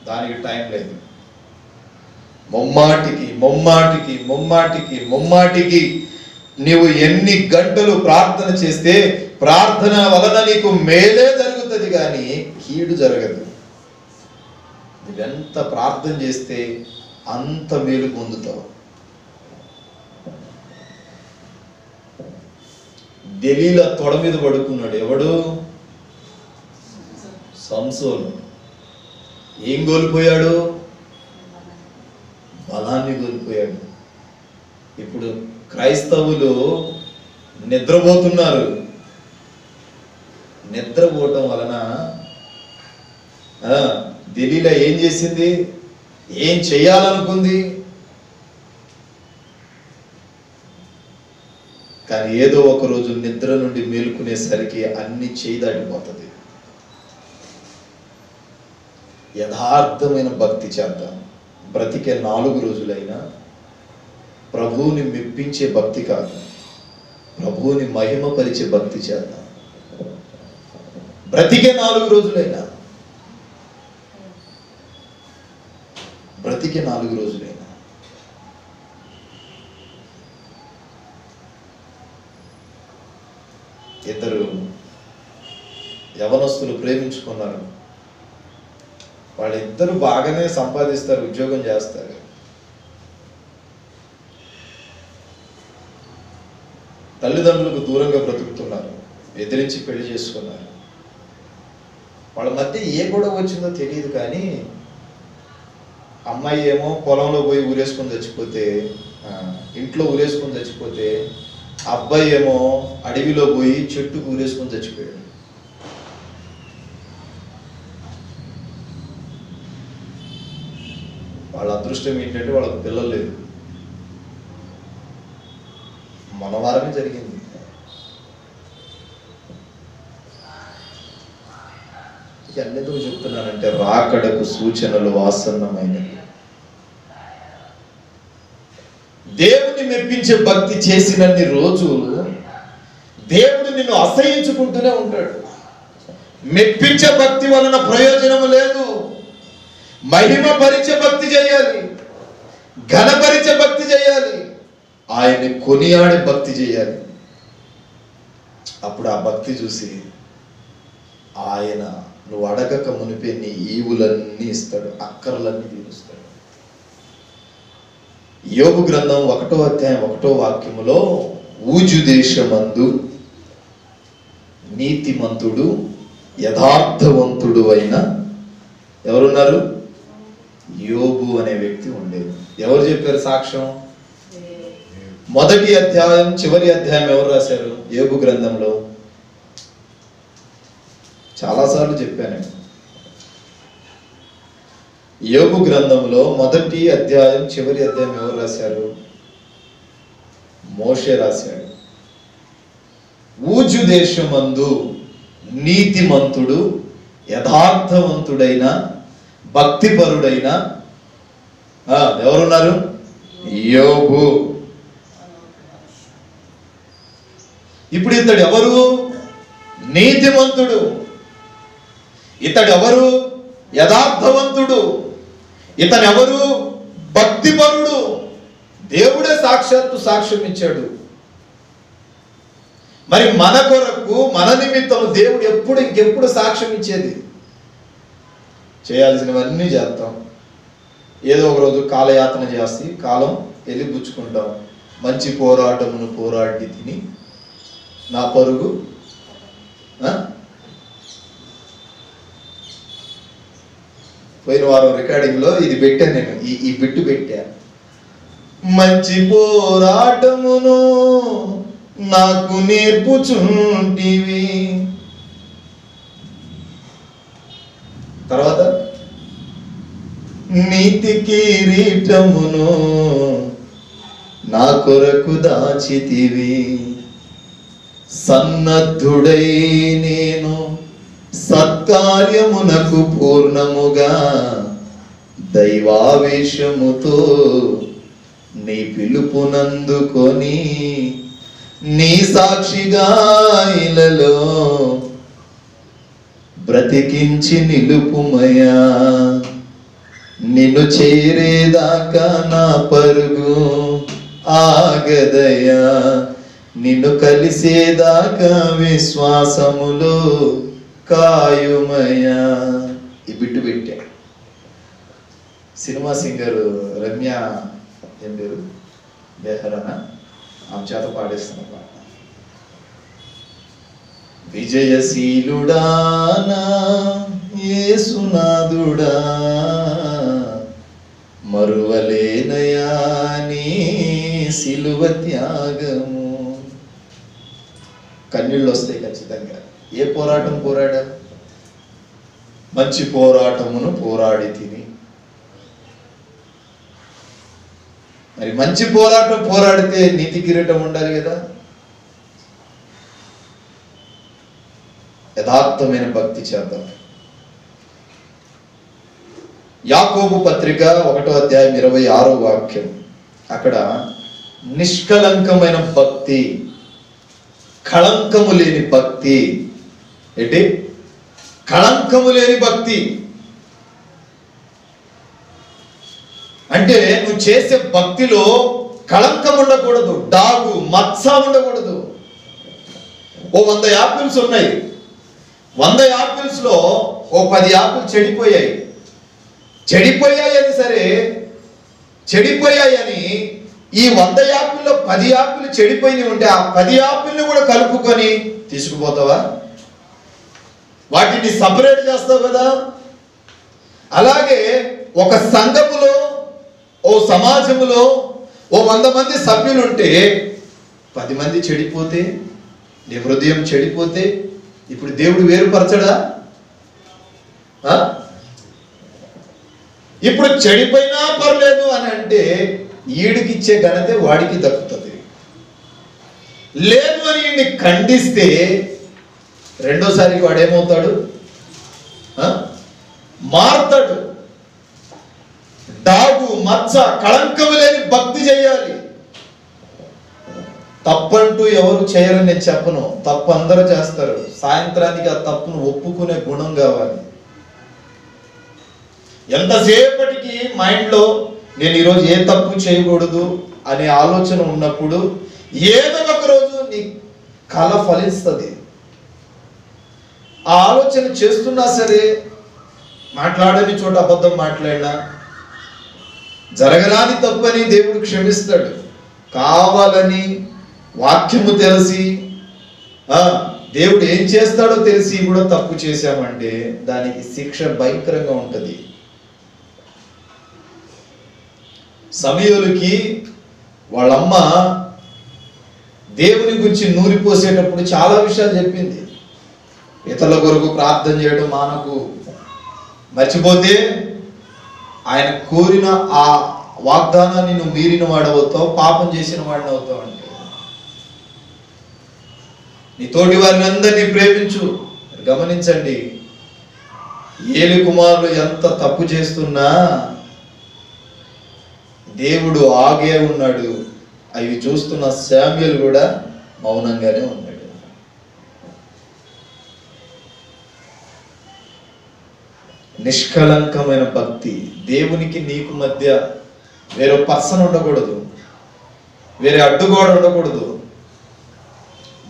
Speaker 1: దానికి టైం లేదు. ముమ్మాటికి నీవు ఎన్ని గంటలు ప్రార్థన చేస్తే ప్రార్థన వలన నీకు మేలే జరుగుతుంది కానీ కీడు జరగదు. నువ్వెంత ప్రార్థన చేస్తే అంత మేలు పొందుతావు. దెలీలా తొడ మీద పడుకున్నాడు. ఎవడు? సంసోను. ఏం కోల్పోయాడు? బలాన్ని కోల్పోయాడు. ఇప్పుడు క్రైస్తవులు నిద్రపోతున్నారు. నిద్రపోవటం వలన దెలీలా ఏం చేసింది? ఏం చేయాలనుకుంది? కానీ ఏదో ఒక రోజు నిద్ర నుండి మేలుకునేసరికి అన్ని చేయి దాటిపోతుంది. యథార్థమైన భక్తి చేద్దాం. బ్రతికే 4 రోజులైనా ప్రభువుని మెప్పించే భక్తి కాదు, ప్రభువుని మహిమపరిచే భక్తి చేద్దాం. బ్రతికే 4 రోజులైనా ఇద్దరు యవనస్తులు ప్రేమించుకున్నారు. వాళ్ళిద్దరూ బాగానే సంపాదిస్తారు, ఉద్యోగం చేస్తారు. తల్లిదండ్రులకు దూరంగా బ్రతుకుతున్నారు, ఎదిరించి పెళ్లి చేసుకున్నారు. వాళ్ళ మధ్య ఏ గొడవ వచ్చిందో తెలియదు కానీ అమ్మాయి ఏమో పొలంలో పోయి ఊరేసుకొని చచ్చిపోతే, ఇంట్లో ఊరేసుకొని చచ్చిపోతే, అబ్బాయి ఏమో అడవిలో పోయి చెట్టుకు ఊరేసుకొని చచ్చిపోయాడు. వాళ్ళ అదృష్టం ఏంటంటే వాళ్ళకి పిల్లలు లేదు. మన వారమే జరిగింది. ఎందుకు చెప్తున్నానంటే రాకడకు సూచనలు ఆసన్నమైనవి. దేవుని మెప్పించే భక్తి చేసినన్ని రోజులు దేవుడు నిన్ను అసహించుకుంటూనే ఉంటాడు. మెప్పించే భక్తి వలన ప్రయోజనం లేదు. మహిమ పరిచే భక్తి చేయాలి, ఘనపరిచే భక్తి చేయాలి, ఆయన్ని కొనియాడే భక్తి చేయాలి. అప్పుడు ఆ భక్తి చూసి ఆయన నువ్వు అడగక మునిపే నీ ఈవులన్నీ ఇస్తాడు, అక్కర్లన్నీ తీరుస్తాడు. యోబు గ్రంథం 1వ అధ్యాయం 1వ వాక్యములో ఊజు దేశమందు నీతిమంతుడు యథార్థవంతుడు అయిన ఎవరున్నారు? యోబు అనే వ్యక్తి ఉండేది. ఎవరు చెప్పారు సాక్ష్యం? 1వ అధ్యాయం చివరి అధ్యాయం ఎవరు రాశారు? యోబు గ్రంథంలో చాలాసార్లు చెప్పాను. యోబు గ్రంథంలో 1వ అధ్యాయం చివరి అధ్యాయం ఎవరు రాశారు? మోషే రాశాడు. ఊజు దేశమందు నీతిమంతుడు యథార్థవంతుడైన భక్తిపరుడైన ఎవరున్నారు? యోబు. ఇప్పుడు ఇతడు ఎవరు? నీతిమంతుడు. ఇతడు ఎవరు? యథార్థవంతుడు. ఇతను ఎవరు? భక్తిపరుడు. దేవుడే సాక్షాత్తు సాక్ష్యం ఇచ్చాడు. మరి మన కొరకు మన నిమిత్తము దేవుడు ఇంకెప్పుడు సాక్ష్యం ఇచ్చేది? చేయాల్సినవన్నీ చేస్తాం, ఏదో ఒక రోజు కాలయాతన చేసి కాలం ఎలిపుచ్చుకుంటాం. మంచి పోరాటమును పోరాడి తిని నా పరుగు పోయిన వారం రికార్డింగ్లో ఇది పెట్టాను నేను, ఈ బిట్టు పెట్టా. మంచి పోరాటమును నాకు నేర్పుచుంటివి. తర్వాత నీతి కిరీటమును నా కొరకు దాచితివి. సన్నద్ధుడై నేను సత్కార్యమునకు పూర్ణముగా దైవావేశముతో నీ పిలుపునందుకొని నీ సాక్షిగా ఇలలో బ్రతికించి నిలుపుమయా. నిన్ను చేరేదాకా నా పరుగు ఆగదయా. నిన్ను కలిసేదాకా విశ్వాసములో కాయుమయా. ఈ బిట్టు పెట్టా. సినిమా సింగర్ రమ్య ఏం పేరు, బెహరానా, ఆమె చేత పాడేస్తున్న పాట. విజయశీలుడానా యేసునాథుడా మరువలేనయా నీ సిలువ త్యాగము. కన్నీళ్ళు వస్తాయి ఖచ్చితంగా. ఏ పోరాటం పోరాడా? మంచి పోరాటమును పోరాడి తిని. మరి మంచి పోరాటం పోరాడితే నీతి కిరీటం ఉండాలి కదా. యథార్థమైన భక్తి చేద్దాం. యాకోబు పత్రిక 1వ అధ్యాయం 26వ వాక్యం. అక్కడ నిష్కలంకమైన భక్తి, కళంకము లేని భక్తి. ఏంటి? కళంకము లేని భక్తి అంటే నువ్వు చేసే భక్తిలో కళంకం ఉండకూడదు, డాగు మత్స ఉండకూడదు. ఓ 100 యాపిల్స్ ఉన్నాయి. 100 యాపిల్స్ లో ఓ 10 యాపిల్ చెడిపోయాయని సరే, చెడిపోయాయని ఈ 100 యాపిల్లో 10 యాపిల్ చెడిపోయి ఉంటే ఆ 10 యాపిల్ని కూడా కలుపుకొని తీసుకుపోతావా? వాటిని సపరేట్ చేస్తావు కదా. అలాగే ఒక సంఘములో, ఓ సమాజములో ఓ 100 మంది సభ్యులు ఉంటే 10 మంది చెడిపోతే, నీ హృదయం చెడిపోతే ఇప్పుడు దేవుడు వేరుపరచడా? ఇప్పుడు చెడిపోయినా పర్లేదు అని అంటే ఈడికిచ్చే ఘనతే వాడికి దక్కుతుంది. లేదు అని ఈయన్ని ఖండిస్తే రెండోసారికి వాడేమవుతాడు? మారుతాడు. డాగు మచ్చ కళంకము లేని భక్తి చేయాలి. తప్పంటూ ఎవరు చేయరని నేను చెప్పను. తప్పు అందరూ చేస్తారు. సాయంత్రానికి ఆ తప్పును ఒప్పుకునే గుణం కావాలి. ఎంతసేపటికి మైండ్లో నేను ఈరోజు ఏ తప్పు చేయకూడదు అనే ఆలోచన ఉన్నప్పుడు ఏదో ఒక రోజు నీ కళ ఫలిస్తుంది. ఆ ఆలోచన చేస్తున్నా సరే, మాట్లాడని చోట అబద్ధం మాట్లాడినా జరగరాని తప్పని దేవుడు క్షమిస్తాడు. కావాలని వాక్యము తెలిసి దేవుడు ఏం చేస్తాడో తెలిసి కూడా తప్పు చేశామంటే దానికి శిక్ష భయంకరంగా ఉంటుంది. సమూయేలుకి వాళ్ళమ్మ దేవుని గురించి నూరిపోసేటప్పుడు చాలా విషయాలు చెప్పింది. ఇతరుల కొరకు ప్రార్థన చేయడం మానకు, మర్చిపోతే ఆయన కోరిన ఆ వాగ్దానాన్ని నువ్వు మీరిన వాడవుతావు, పాపం చేసిన వాడిని అవుతావు. అంటే నీ తోటి వారిని అందరినీ ప్రేమించు. గమనించండి, ఏలి కుమారులు ఎంత తప్పు చేస్తున్నా దేవుడు ఆగే ఉన్నాడు. అవి చూస్తున్న శామ్యూయల్ కూడా మౌనంగానే ఉన్నాడు. నిష్కళంకమైన భక్తి. దేవునికి నీకు మధ్య వేరే పర్సన్ ఉండకూడదు, వేరే అడ్డుగోడ ఉండకూడదు.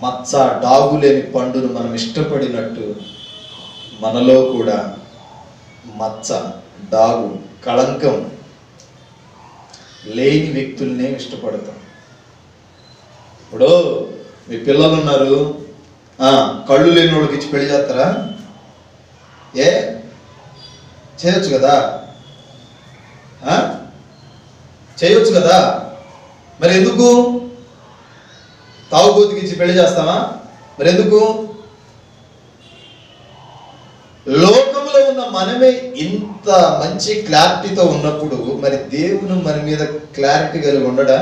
Speaker 1: మచ్చ డాగు లేని పండును మనం ఇష్టపడినట్టు మనలో కూడా మచ్చ డాగు కళంకం లేని వ్యక్తుల్నే ఇష్టపడతాం. ఇప్పుడు మీ పిల్లలు ఉన్నారు, కళ్ళు లేని వాళ్ళకి ఇచ్చి పెళ్లి చేస్తారా? చేయొచ్చు కదా, చేయొచ్చు కదా. మరి ఎందుకు? తాగుబోతుకి ఇచ్చి పెళ్లి చేస్తామా? మరి ఎందుకు? లోకంలో ఉన్న మనమే ఇంత మంచి క్లారిటీతో ఉన్నప్పుడు మరి దేవుడు మన మీద క్లారిటీ కలిగి ఉండడా?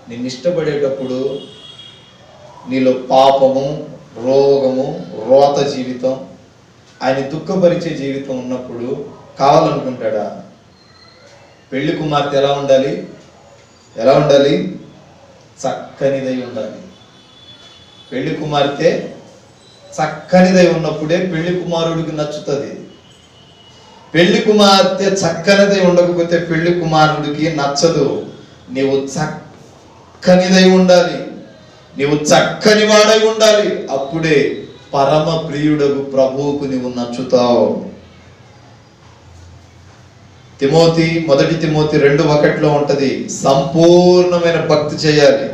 Speaker 1: నిన్ను ఇష్టపడేటప్పుడు నీలో పాపము, రోగము, రోత జీవితం, ఆయన దుఃఖపరిచే జీవితం ఉన్నప్పుడు కావాలనుకుంటాడా? పెళ్లి కుమార్తె ఎలా ఉండాలి? ఎలా ఉండాలి? చక్కనిదై ఉండాలి. పెళ్లి కుమార్తె చక్కనిదై ఉన్నప్పుడే పెళ్లి కుమారుడికి నచ్చుతుంది. పెళ్లి కుమార్తె చక్కనిదై ఉండకపోతే పెళ్లి కుమారుడికి నచ్చదు. నీవు చక్కనిదై ఉండాలి, నీవు చక్కని వాడై ఉండాలి. అప్పుడే పరమ ప్రియుడగు ప్రభువుకు నీవు నచ్చుతావు. మొదటి తిమోతి 2:1 ఉంటది, సంపూర్ణమైన భక్తి చేయాలి.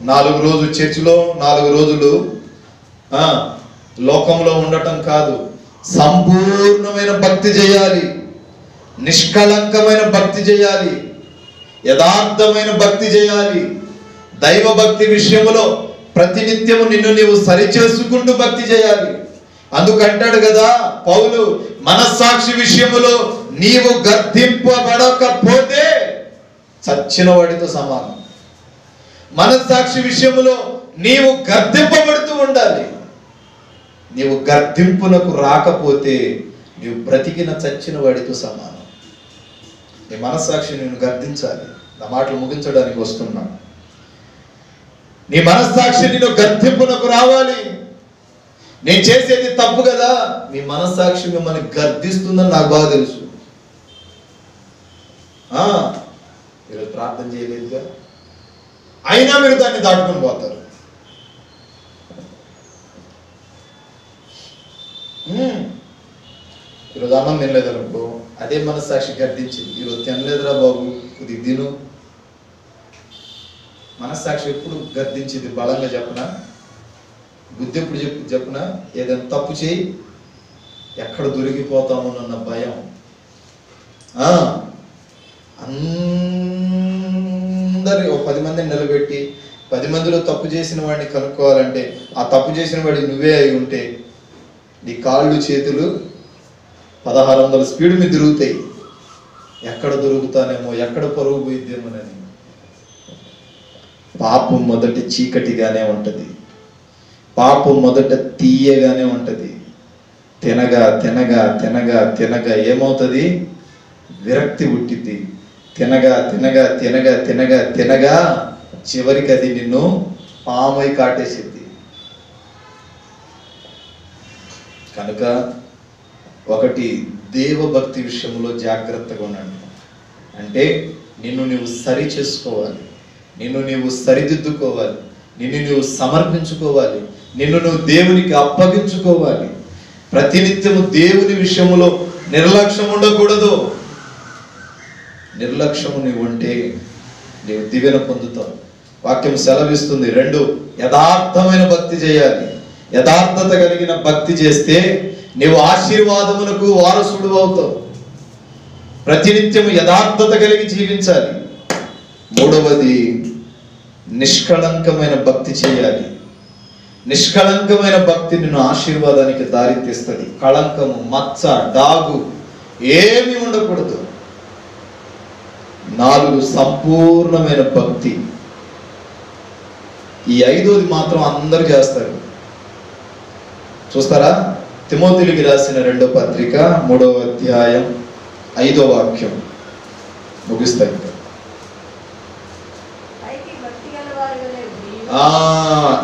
Speaker 1: 4 రోజులు చర్చిలో, 4 రోజులు లోకంలో ఉండటం కాదు. సంపూర్ణమైన భక్తి చేయాలి, నిష్కళంకమైన భక్తి చేయాలి, యథార్థమైన భక్తి చేయాలి. దైవ భక్తి విషయంలో ప్రతినిత్యము నిన్ను నీవు సరిచేసుకుంటూ భక్తి చేయాలి. అందుకంటాడు కదా పౌలు, మనస్సాక్షి విషయములో నీవు గర్దింపబడకపోతే చచ్చిన వాడితో సమానం. మనస్సాక్షి విషయములో నీవు గర్దింపబడుతూ ఉండాలి. నీవు గర్దింపునకు రాకపోతే నీవు బ్రతికిన చచ్చిన వాడితో సమానం. నీ మనస్సాక్షి నిన్ను గర్దించాలి. నా మాటలు ముగించడానికి వస్తున్నాను. నీ మనస్సాక్షి నిన్ను గర్దింపునకు రావాలి. నేను చేసేది తప్పు కదా, మీ మనస్సాక్షి మిమ్మల్ని గర్దిస్తుందని నాకు బాగా తెలుసు. మీరు ప్రార్థన చేయలేదుగా, అయినా మీరు దాన్ని దాటుకొని పోతారు. ఈరోజు అన్నం తినలేదనుకో, అదే మనస్సాక్షి గర్దించింది, ఈరోజు తినలేదురా బాబు కొద్దిగా తిను. మనస్సాక్షి ఎప్పుడు గర్దించింది? బలంగా చెప్పనా? బుద్ధి ఎప్పుడు చెప్పనా? ఏదైనా తప్పు చేయి, ఎక్కడ దొరికిపోతామోనన్న భయం. అందరి 10 మందిని నిలబెట్టి 10 మందిలో తప్పు చేసిన వాడిని కనుక్కోవాలంటే ఆ తప్పు చేసిన వాడి నువ్వే అయి ఉంటే నీ కాళ్ళు చేతులు 1600 స్పీడ్ మీద తిరుగుతాయి. ఎక్కడ దొరుకుతానేమో, ఎక్కడ పరుగు పోయిద్దేమోనని. పాపం మొదట చీకటిగానే ఉంటది, పాపం మొదట తీయగానే ఉంటది. తినగా తినగా తినగా తినగా ఏమవుతుంది? విరక్తి పుట్టిద్ది. తినగా తినగా తినగా తినగా తినగా చివరికి అది నిన్ను పామై కాటేసిద్ది. కనుక ఒకటి, దేవభక్తి విషయంలో జాగ్రత్తగా ఉండండి. అంటే నిన్ను నీవు సరి చేసుకోవాలి, నిన్ను నీవు సరిదిద్దుకోవాలి, నిన్ను నువ్వు సమర్పించుకోవాలి, నిన్ను నువ్వు దేవునికి అప్పగించుకోవాలి. ప్రతినిత్యము దేవుని విషయంలో నిర్లక్ష్యం ఉండకూడదు. నిర్లక్ష్యము నీవు ఉంటే నీవు దివ్యను పొందుతావు. వాక్యం సెలవిస్తుంది. 2, యథార్థమైన భక్తి చేయాలి. యథార్థత కలిగిన భక్తి చేస్తే నీవు ఆశీర్వాదమునకు వారసుడు అవుతావు. ప్రతినిత్యము యథార్థత కలిగి జీవించాలి. 3వది, నిష్కళంకమైన భక్తి చేయాలి. నిష్కళంకమైన భక్తి నిన్ను ఆశీర్వాదానికి దారి తీస్తుంది. కళంకము, మచ్చ, డాగు ఏమి ఉండకూడదు. 4, సంపూర్ణమైన భక్తి. ఈ 5వది మాత్రం అందరూ చేస్తారు. చూస్తారా? తిమోతికి రాసిన 2వ పత్రిక 3వ అధ్యాయం 5వ వాక్యం ముగిస్తాయి.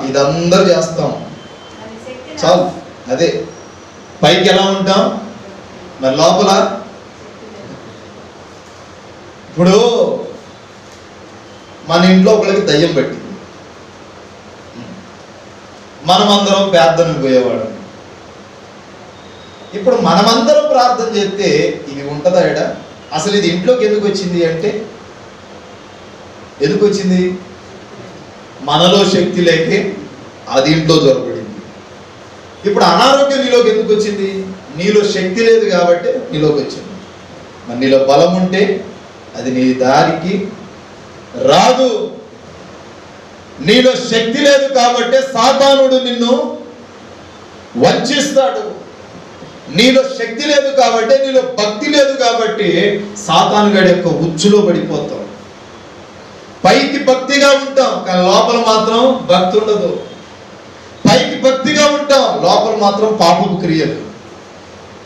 Speaker 1: ఇదందరూ చేస్తాం, చాలు. అదే పైకి ఎలా ఉంటాం, మరి లోపల. ఇప్పుడు మన ఇంట్లో ఒకళ్ళకి దయ్యం పట్టింది, మనమందరం ప్రార్థనకు పోయేవాడు. ఇప్పుడు మనమందరం ప్రార్థన చేస్తే ఇది ఉంటుందా ఎడ? అసలు ఇది ఇంట్లోకి ఎందుకు వచ్చింది అంటే, ఎందుకు వచ్చింది? మనలో శక్తి లేకే అది ఇంట్లో దొరకబడింది. ఇప్పుడు అనారోగ్యం నీలోకి ఎందుకు వచ్చింది? నీలో శక్తి లేదు కాబట్టి నీలోకి వచ్చింది. మరి నీలో బలం ఉంటే అది నీ దారికి రాదు. నీలో శక్తి లేదు కాబట్టి సాతానుడు నిన్ను వంచిస్తాడు. నీలో శక్తి లేదు కాబట్టి, నీలో భక్తి లేదు కాబట్టి సాతానుగాడి యొక్క ఉచ్చులో పడిపోతాం. పైకి భక్తిగా ఉంటాం కానీ లోపల మాత్రం భక్తి ఉండదు. పైకి భక్తిగా ఉంటాం, లోపల మాత్రం పాపపు క్రియలు.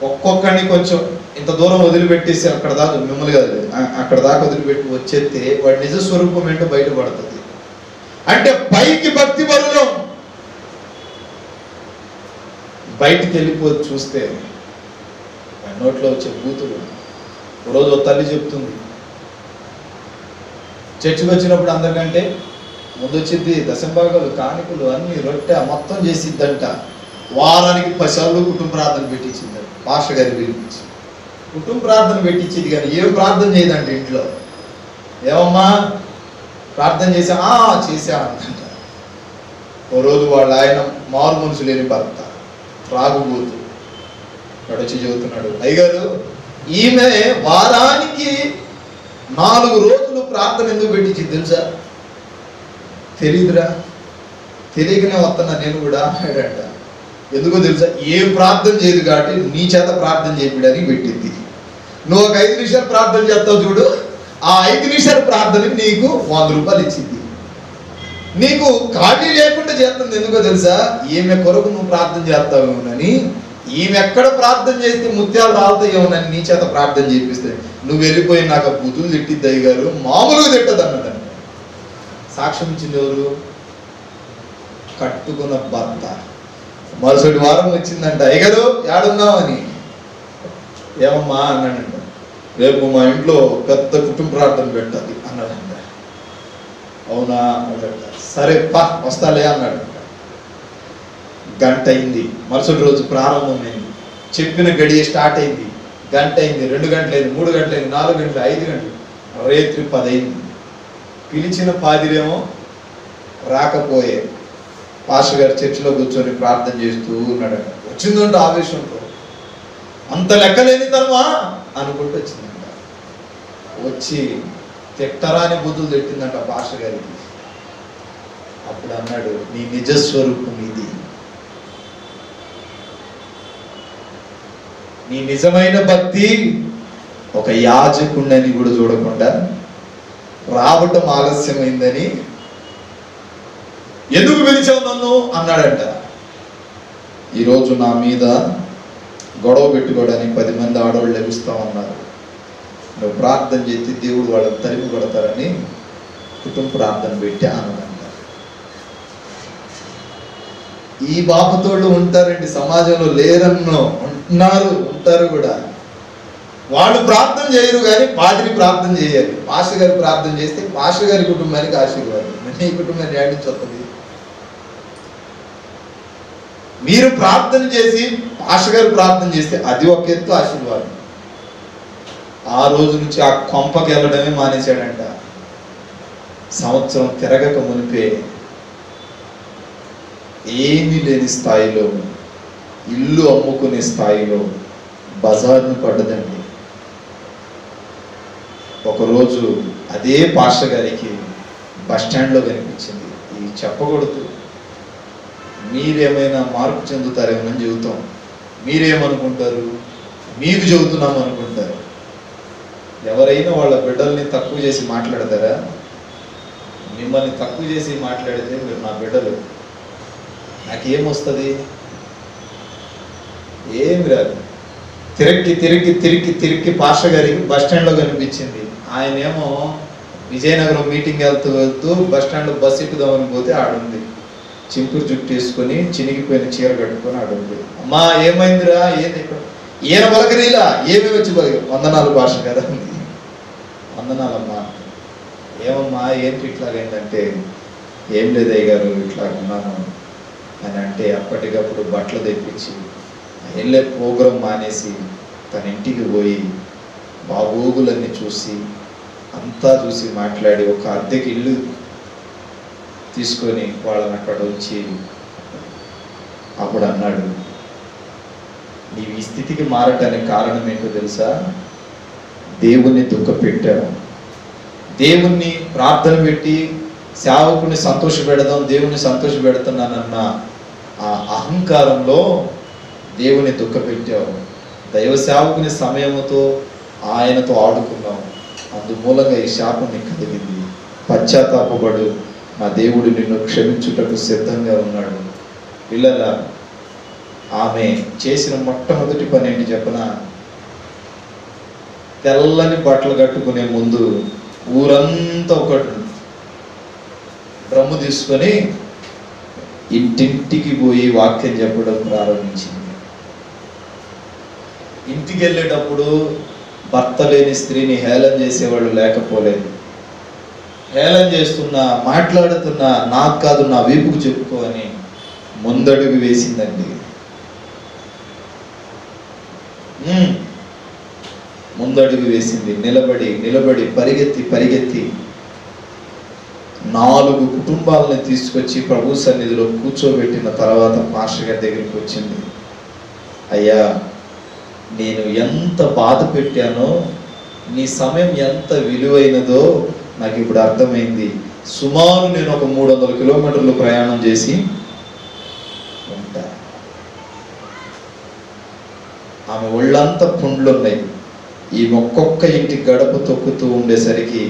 Speaker 1: ఒక్కొక్కడిని కొంచెం ఇంత దూరం వదిలిపెట్టేసి అక్కడ దాకా, మిమ్మల్ని కాదు అక్కడ దాకా వదిలిపెట్టి వచ్చేస్తే వాడి నిజ స్వరూపం ఏంటో బయటపడుతుంది. అంటే పైకి భక్తి పరులం, బయటికి వెళ్ళిపోయి చూస్తే నోట్లో వచ్చే బూతులు. రోజు తల్లి చెప్తుంది, చర్చికి వచ్చినప్పుడు అందరికంటే ముందు వచ్చింది దశంభాగాలు, కాணிకలు అన్ని రొట్టె మొత్తం చేసిద్దంట. వారానికి 10 సార్లు కుటుంబ ప్రార్థన పెట్టించిందంట. పాస్టర్ గారి పిలిపించి కుటుంబ ప్రార్థన పెట్టించింది కానీ ఏం ప్రార్థన చేయదంట ఇంట్లో. ఏమమ్మా ప్రార్థన చేసా? చేసా అందంట. ఓ రోజు వాళ్ళ ఆయన మారు మనసు లేని భర్త, త్రాగుబోతు, వచ్చి చెబుతున్నాడు, అయ్యగారు ఈమె వారానికి 4 రోజులు ప్రార్థన ఎందుకు పెట్టించింది తెలుసా? తెలీదురా, తెలియకనే వస్తున్నా నేను కూడా అన్నాడంట. ఎందుకో తెలుసా? ఏం ప్రార్థన చేయదు కాబట్టి నీ చేత ప్రార్థన చేయడానికి పెట్టింది. నువ్వు ఒక 5 నిమిషాలు ప్రార్థన చేస్తావు చూడు, ఆ 5 నిమిషాల ప్రార్థనకి నీకు 100 రూపాయలు ఇచ్చింది. నీకు ఖాళీ లేకుండా చేస్తుంది. ఎందుకో తెలుసా? ఈమె కొరకు నువ్వు ప్రార్థన చేస్తావేమోనని, ఈమె ఎక్కడ ప్రార్థన చేస్తే ముత్యాలు రాలుతాయేమోనని నీ చేత ప్రార్థన చేపిస్తే నువ్వు వెళ్ళిపోయి నాకు బుద్ధులు తిట్టిద్ది అయ్యగారు, మామూలుగా తిట్టదు అన్నదంట. సాక్ష్యం ఇచ్చింది ఎవరు? కట్టుకున్న భర్త. మరుసటి వారం వచ్చిందంట, అయ్యగారు ఏడున్నావు అని. ఏమమ్మా అన్నాడంట. రేపు మా ఇంట్లో పెద్ద కుటుంబ ప్రార్థన పెట్టాలి అన్నాడంట. అవునా అన్నాడంట. సరే పా వస్తాలే అన్నాడంట. గంట అయింది, మరుసటి రోజు ప్రారంభమైంది. చెప్పిన గడియ స్టార్ట్ అయింది. గంట అయింది, 2 గంటలైంది, 3 గంటలైంది, 4 గంటలు, 5 గంటలు, రేత్రి 10 అయింది. పిలిచిన పాదిరేమో రాకపోయే. పాస్టర్ గారు చర్చిలో కూర్చొని ప్రార్థన చేస్తూ ఉన్నాడంట. వచ్చిందంట ఆవేశంతో, అంత లెక్కలేని తనమా అనుకుంటూ వచ్చిందంట. వచ్చి తిట్టరాని బుద్ధులు తిట్టిందంట పాస్టర్ గారికి. అప్పుడు అన్నాడు, నీ నిజస్వరూపం ఇది, నీ నిజమైన భక్తి ఒక యాజకుడిని కూడా చూడకుండా రావటం ఆలస్యమైందని ఎందుకు పిలిచావు నన్ను అన్నాడంట. ఈరోజు నా మీద గొడవ పెట్టుకోవడానికి 10 మంది ఆడవాళ్ళు లభిస్తామన్నారు. నువ్వు ప్రార్థన చేసి దేవుడు వాళ్ళని తరిమి కొడతారని కుటుంబ ప్రార్థన పెట్టి అన్నాడంట. ఈ బాపతోళ్ళు ఉంటారండి సమాజంలో, లేరన్నో ఉంటారు కూడా. వాళ్ళు ప్రార్థన చేయరు కానీ వాటిని ప్రార్థన చేయాలి. పాస్టర్ గారు ప్రార్థన చేస్తే పాస్టర్ గారి కుటుంబానికి ఆశీర్వాదం, నీ కుటుంబాన్ని ఏడు నుంచి వస్తుంది. మీరు ప్రార్థన చేసి పాస్టర్ గారు ప్రార్థన చేస్తే అది ఒక ఎత్తు ఆశీర్వాదం. ఆ రోజు నుంచి ఆ కొంపకి వెళ్ళడమే మానేశాడంట. సంవత్సరం తిరగక మునిపే ఏమీ లేని స్థాయిలో, ఇల్లు అమ్ముకునే స్థాయిలో బజార్ను పడ్డదండి. ఒకరోజు అదే పాస్టర్ గారికి బస్టాండ్లో కనిపించింది. ఇది చెప్పకూడదు, మీరేమైనా మార్పు చెందుతారేమోనని చెబుతాం. మీరేమనుకుంటారు? మీకు చెబుతున్నాం అనుకుంటారు. ఎవరైనా వాళ్ళ బిడ్డల్ని తక్కువ చేసి మాట్లాడతారా? మిమ్మల్ని తక్కువ చేసి మాట్లాడితే మీరు నా బిడ్డలు, నాకేమొస్తుంది? ఏమి రాదు. తిరిగి తిరిగి తిరిగి తిరిగి పాస్టర్ గారికి బస్టాండ్లో కనిపించింది. ఆయనేమో విజయనగరం మీటింగ్ వెళ్తూ బస్టాండ్లో బస్సు ఎక్కుదామని పోతే ఆడుంది. చింపురు జుట్టు వేసుకొని చినిగిపోయిన చీర కట్టుకొని ఆడుంది. అమ్మా ఏమైందిరా? ఏంది ఇక్కడ? ఈయన పలకరీలా, ఏమి వచ్చి పలికి? వందనాలు పాస్టర్ గారు అంది. వందనాలమ్మా. ఏమమ్మా ఏంటి ఇట్లాగైందంటే, ఏం లేదు అయ్య గారు ఇట్లా ఉన్నాను.
Speaker 2: అని అంటే అప్పటికప్పుడు బట్టలు తెప్పించి వెళ్ళే ప్రోగ్రాం మానేసి తన ఇంటికి పోయి బాగోగులన్నీ చూసి అంతా చూసి మాట్లాడి ఒక అద్దెకి ఇల్లు తీసుకొని వాళ్ళని అక్కడ వచ్చి అప్పుడు అన్నాడు, నీవు ఈ స్థితికి మారటానికి కారణం ఏంటో తెలుసా? దేవుణ్ణి దుఃఖపెట్టావు. దేవుణ్ణి ప్రార్థన పెట్టి సేవకుని సంతోష పెడదాం, దేవుణ్ణి సంతోష పెడుతున్నానన్న ఆ అహంకారంలో దేవుని దుఃఖపెట్టావు. దైవ సేవకుని సమయంతో ఆయనతో ఆడుకున్నావు. అందుమూలంగా ఈ శాపం నీకు కలిగింది. పశ్చాత్తాపపడు, నా దేవుడు నిన్ను క్షమించుటకు సిద్ధంగా ఉన్నాడు. పిల్లల, ఆమె చేసిన మొట్టమొదటి పని ఏంటి చెప్పనా? తెల్లని బట్టలు కట్టుకునే ముందు ఊరంతా ఒక డ్రమ్ము తీసుకొని ఇంటింటికి పోయి వాక్యం చెప్పడం ప్రారంభించింది. ఇంటికి వెళ్ళేటప్పుడు భర్త లేని స్త్రీని హేళన చేసేవాళ్ళు లేకపోలేదు. హేళన చేస్తున్నా, మాట్లాడుతున్నా, నాకు కాదు నా వీపుకు చెప్పుకో అని ముందడుగు వేసిందండి. ముందడుగు వేసింది. నిలబడి పరిగెత్తి 4 కుటుంబాలను తీసుకొచ్చి ప్రభు సన్నిధిలో కూర్చోబెట్టిన తర్వాత పాస్టర్ గారి దగ్గరికి వచ్చింది. అయ్యా, నేను ఎంత బాధ పెట్టానో, నీ సమయం ఎంత విలువైనదో నాకు ఇప్పుడు అర్థమైంది. సుమారు నేను ఒక 300 కిలోమీటర్లు ప్రయాణం చేసి ఉంటా. ఆమె ఒళ్ళంతా పుండ్లు ఉన్నాయి. ఈ ఒక్కొక్క ఇంటి గడప తొక్కుతూ ఉండేసరికి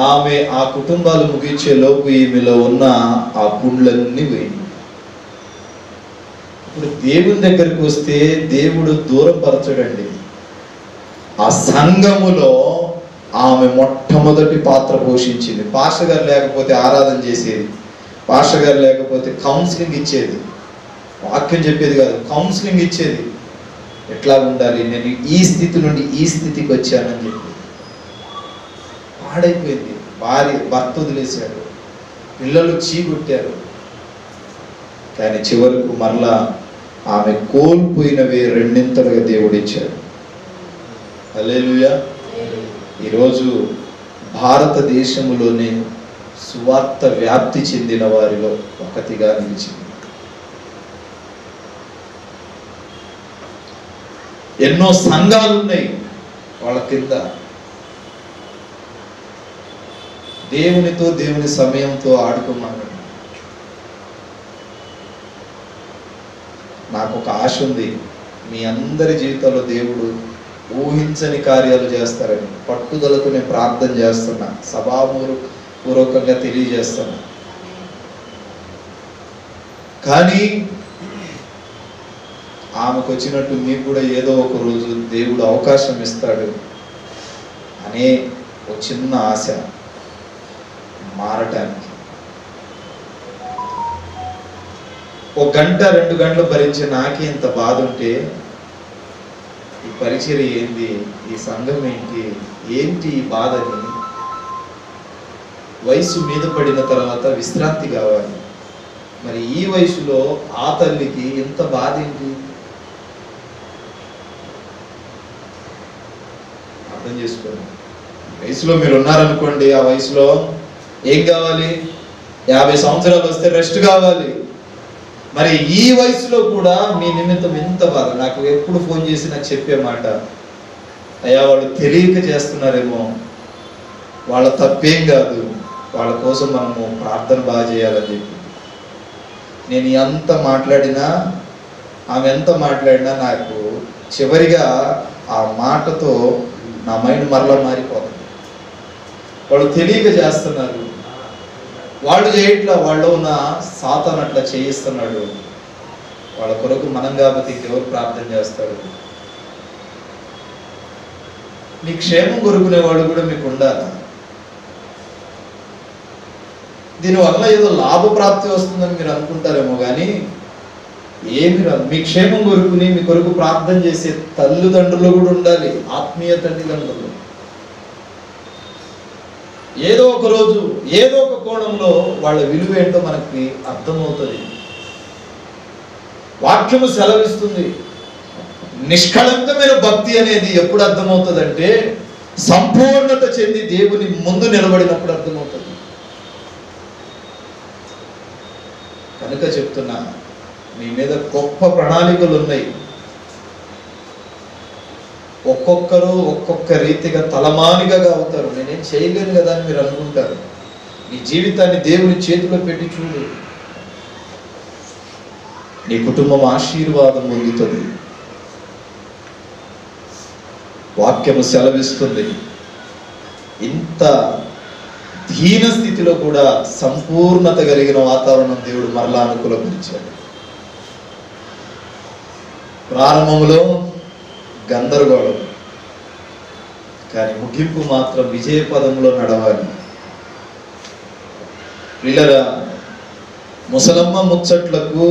Speaker 2: ఆమె ఆ కుటుంబాలు ముగించే లోపు ఈమెలో ఉన్న ఆ పుండ్లన్నీ పోయింది. ఇప్పుడు దేవుని దగ్గరికి వస్తే దేవుడు దూరం పరచడండి. ఆ సంఘములో ఆమె మొట్టమొదటి పాత్ర పోషించింది. పాస్టర్ గారు లేకపోతే ఆరాధన చేసేది, పాస్టర్ గారు లేకపోతే కౌన్సిలింగ్ ఇచ్చేది, వాక్యం చెప్పేది కాదు, కౌన్సిలింగ్ ఇచ్చేది. ఎట్లా ఉండాలి, నేను ఈ స్థితి నుండి ఈ స్థితికి వచ్చానని చెప్పి. పాడైపోయింది. భర్త వదిలేశాడు, పిల్లలు చీకొట్టారు. కానీ చివరకు మరలా ఆమె కోల్పోయినవే 2 దేవుడు ఇచ్చాడు. హల్లెలూయా. ఈరోజు భారతదేశంలోనే సువార్త వ్యాప్తి చెందిన వారిలో ఒకటిగా నిలిచింది. ఎన్నో సంఘాలు ఉన్నాయి వాళ్ళ కింద. దేవునితో దేవుని సమయంతో ఆడుకోమన్నాడు. నాకు ఒక ఆశ ఉంది, మీ అందరి జీవితంలో దేవుడు ఊహించని కార్యాలు చేస్తారని పట్టుదలతో నేను ప్రార్థన చేస్తున్నా, సభాపూర్వకంగా తెలియజేస్తున్నా. కానీ ఆమెకు వచ్చినట్టు మీకు కూడా ఏదో ఒక రోజు దేవుడు అవకాశం ఇస్తాడు అనే ఒక చిన్న ఆశ మారటానికి. 1 గంట 2 గంటలు భరించే నాకే ఇంత బాధ ఉంటే ఈ పరిచర్య ఏంది, ఈ సంఘం ఏంటి ఈ బాధని. వయసు మీద పడిన తర్వాత విశ్రాంతి కావాలి. మరి ఈ వయసులో ఆ తల్లికి ఎంత బాధ ఏంటి అర్థం చేసుకోండి. వయసులో మీరు ఉన్నారనుకోండి, ఆ వయసులో ఏం కావాలి? 50 సంవత్సరాలు వస్తే రెస్ట్ కావాలి. మరి ఈ వయసులో కూడా మీ నిమిత్తం ఎంత బాధ. నాకు ఎప్పుడు ఫోన్ చేసి నాకు చెప్పే మాట, అయ్యా వాళ్ళు తెలియక చేస్తున్నారేమో, వాళ్ళ తప్పేం కాదు, వాళ్ళ కోసం మనము ప్రార్థన బాగా చేయాలని చెప్పి. నేను ఎంత మాట్లాడినా, ఆమె ఎంత మాట్లాడినా నాకు చివరిగా ఆ మాటతో నా మైండ్ మరలా మారిపోతుంది. వాళ్ళు తెలియక చేస్తున్నారు, వాళ్ళు చేయట్లా, వాళ్ళు ఉన్న సాతాను అట్లా చేయిస్తున్నాడు. వాళ్ళ కొరకు మనం కాబట్టి ఇంకెవరు ప్రార్థన చేస్తాడు? మీ క్షేమం కోరుకునేవాడు కూడా మీకు ఉండాలి. దీనివల్ల ఏదో లాభప్రాప్తి వస్తుందని మీరు అనుకుంటారేమో, కానీ ఏమి రాదు. మీ క్షేమం కోరుకుని మీ కొరకు ప్రార్థన చేసే తల్లిదండ్రులు కూడా ఉండాలి, ఆత్మీయ తల్లిదండ్రులు. ఏదో ఒక రోజు ఏదో ఒక కోణంలో వాళ్ళ విలువ ఏంటో మనకి అర్థమవుతుంది. వాక్యము సెలవిస్తుంది, నిష్కళంకమైన భక్తి అనేది ఎప్పుడు అర్థమవుతుందంటే సంపూర్ణత చెంది దేవుని ముందు నిలబడినప్పుడు అర్థమవుతుంది. కనుక చెప్తున్నా, మీ మీద గొప్ప ప్రణాళికలు ఉన్నాయి. ఒక్కొక్కరు ఒక్కొక్క రీతిగా తలమానిగా అవుతారు. నేనేం చేయలేను కదా అని మీరు అనుకుంటారు. నీ జీవితాన్ని దేవుని చేతిలో పెట్టి చూడు, నీ కుటుంబం ఆశీర్వాదం పొందుతుంది. వాక్యము సెలవిస్తుంది, ఇంత దీన స్థితిలో కూడా సంపూర్ణత కలిగిన వాతావరణం దేవుడు మరలా అనుకూలపరిచాడు. ప్రారంభంలో గందరగోళం, కానీ ముగింపు మాత్రం విజయ పదంలో నడవాలి. పిల్లరా, ముసలమ్మ ముచ్చట్లకు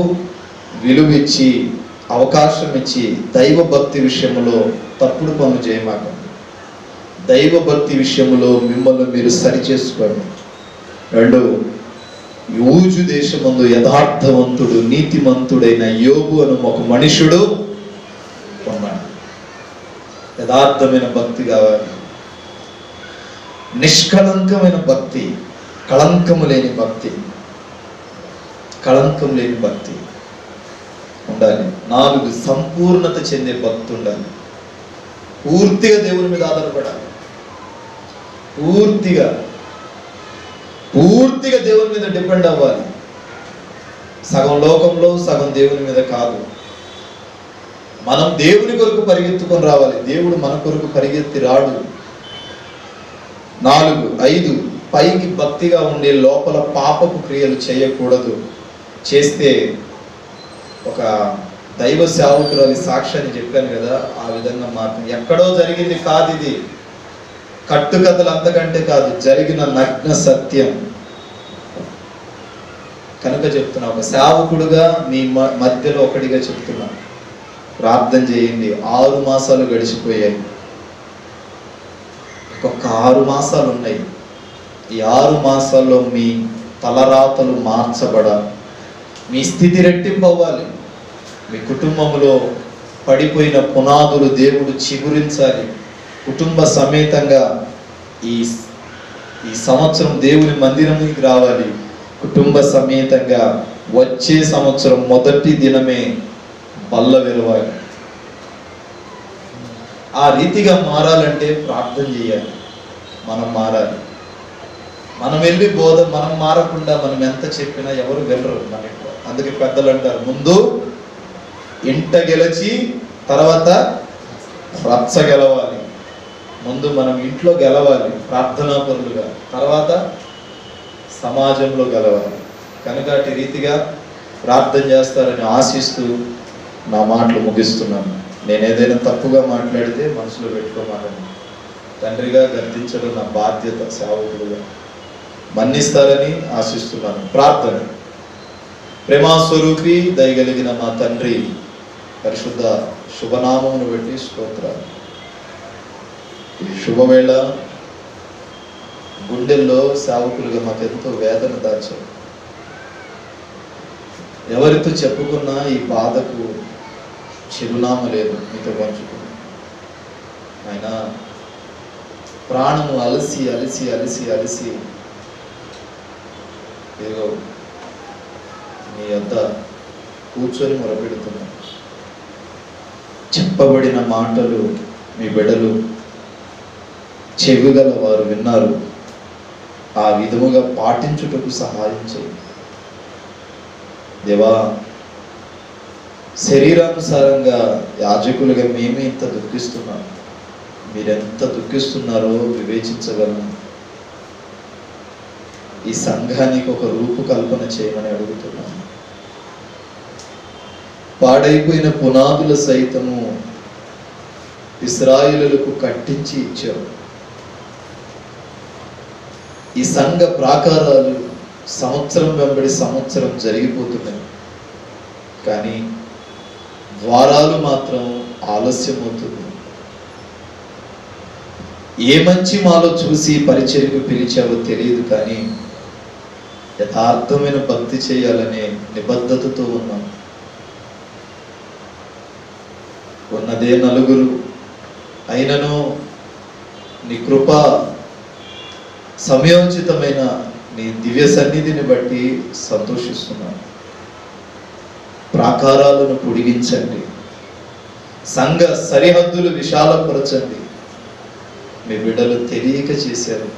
Speaker 2: విలువిచ్చి అవకాశం ఇచ్చి దైవ భక్తి విషయంలో తప్పుడు పనులు చేయమాకండి. దైవ భక్తి విషయంలో మిమ్మల్ని మీరు సరిచేసుకోండి. 2, యూజు దేశమందు యథార్థవంతుడు నీతిమంతుడైన యోబు అను ఒక మనుషుడు ఉన్నాడు. యథార్థమైన భక్తి కావాలి, నిష్కళంకమైన భక్తి, కళంకము లేని భక్తి, కళంకం లేని భక్తి ఉండాలి. 4, సంపూర్ణత చెందే భక్తి ఉండాలి. పూర్తిగా దేవుని మీద ఆధారపడాలి. పూర్తిగా దేవుని మీద డిపెండ్ అవ్వాలి. సగం లోకంలో సగం దేవుని మీద కాదు. మనం దేవుని కొరకు పరిగెత్తుకొని రావాలి, దేవుడు మన కొరకు పరిగెత్తి రాడు. 4, 5, పైకి భక్తిగా ఉండే లోపల పాపపు క్రియలు చేయకూడదు. చేస్తే ఒక దైవ సేవకురాలి సాక్ష్యాన్ని చెప్పాను కదా, ఆ విధంగా మాత్రం ఎక్కడో జరిగింది కాదు, ఇది కట్టుకథలు అంతకంటే కాదు, జరిగిన నగ్న సత్యం. కనుక చెప్తున్నా, ఒక సేవకుడుగా మీ మధ్యలో ఒకటిగా చెప్తున్నా, ప్రార్థన చేయండి. 6 మాసాలు గడిచిపోయాయి, ఇంకొక 6 మాసాలు ఉన్నాయి. ఈ 6 మాసాల్లో మీ తలరాతలు మార్చబడాలి, మీ స్థితి రెట్టింపు అవ్వాలి, మీ కుటుంబంలో పడిపోయిన పునాదులు దేవుడు చిగురించాలి. కుటుంబ సమేతంగా ఈ సంవత్సరం దేవుని మందిరానికి రావాలి. కుటుంబ సమేతంగా వచ్చే సంవత్సరం మొదటి దినమే బల్ల విరవాలి. ఆ రీతిగా మారాలంటే ప్రార్థన చేయాలి. మనం మారాలి. మనం వెళ్ళి మనం మారకుండా మనం ఎంత చెప్పినా ఎవరు వెళ్ళరు మనకు. అందుకే పెద్దలు అంటారు, ముందు ఇంట గెలిచి తర్వాత రచ్చ గెలవాలి. ముందు మనం ఇంట్లో గెలవాలి ప్రార్థనా పరులుగా, తర్వాత సమాజంలో గెలవాలి. కనుక అటు రీతిగా ప్రార్థన చేస్తారని ఆశిస్తూ నా మాటలు ముగిస్తున్నాను. నేను ఏదైనా తప్పుగా మాట్లాడితే మనసులో పెట్టుకోమాకండి. తండ్రిగా గర్తించడం నా బాధ్యత, సేవకులుగా మన్నిస్తారని ఆశిస్తున్నాను. ప్రార్థన. ప్రేమాస్వరూపి దయగలిగిన మా తండ్రి, పరిశుద్ధ శుభనామమును బట్టి స్తోత్రాలు. శుభవేళ గుండెల్లో సేవకులుగా మాకెంతో వేదన దాచారు. ఎవరితో చెప్పుకున్నా ఈ బాధకు చిరునామా లేదు, మీతో పంచుకున్నా. ఆయన ప్రాణము అలసి అలసి అలసి అలసి ఏదో మీ వద్ద కూర్చొని మొరపెడుతున్నా. చెప్పబడిన మాటలు మీ బిడ్డలు చెవిగల వారు విన్నారు. ఆ విధముగా పాటించుటకు సహాయం చేయండి దేవా. శరీరానుసారంగా యాజకులుగా మేమే ఇంత దుఃఖిస్తున్నాం, మీరెంత దుఃఖిస్తున్నారో వివేచించగలను. ఈ సంఘానికి ఒక రూపకల్పన చేయమని అడుగుతున్నాను. పాడైపోయిన పునాదుల సైతము ఇశ్రాయేలులకు కట్టించి ఇచ్చావు. ఈ సంఘ ప్రాకారాలు సంవత్సరం వెంబడి సంవత్సరం జరిగిపోతున్నాయి, కానీ ద్వారాలు మాత్రం ఆలస్యం అవుతుంది. ఏ మంచి మాలో చూసి పరిచర్యకు పిలిచావో తెలియదు, కానీ యథార్థమైన భక్తి చేయాలనే నిబద్ధతతో ఉన్నాం. ఉన్నదే నలుగురు అయినను నీ కృప సమయోచితమైన నీ దివ్య సన్నిధిని బట్టి సంతోషిస్తున్నాను. ప్రాకారాలను పొడిగించండి, సంఘ సరిహద్దులు విశాలపరచండి. మీ బిడ్డలు తెలియక చేశారు,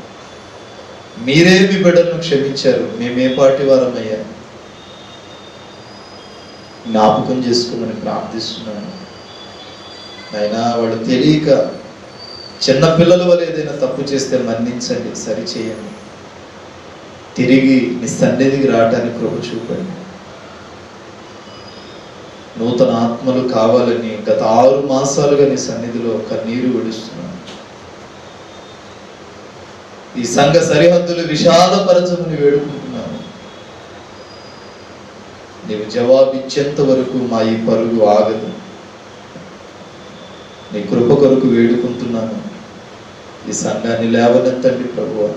Speaker 2: మీరే మీ బిడ్డలను క్షమించారు. మేమే పాటి వారమయ్యా, జ్ఞాపకం చేసుకోమని ప్రార్థిస్తున్నాను. అయినా వాళ్ళు తెలియక చిన్నపిల్లల వల్ల ఏదైనా తప్పు చేస్తే మన్నించండి, సరిచేయండి. తిరిగి నీ సన్నిధికి రావడానికి కృప చూపండి. నూతన ఆత్మలు కావాలని గత 6 మాసాలుగా నీ సన్నిధిలో కన్నీరు విడుస్తున్నాను. ఈ సంఘ సరిహద్దులు విశాలపరచమని వేడుకుంటున్నాను. నీవు జవాబిచ్చేంత వరకు మా ఈ పరుగు ఆగదు. నీ కృప కొరకు వేడుకుంటున్నాను. ఈ సంఘాన్ని లేవనెత్తండి ప్రభువా.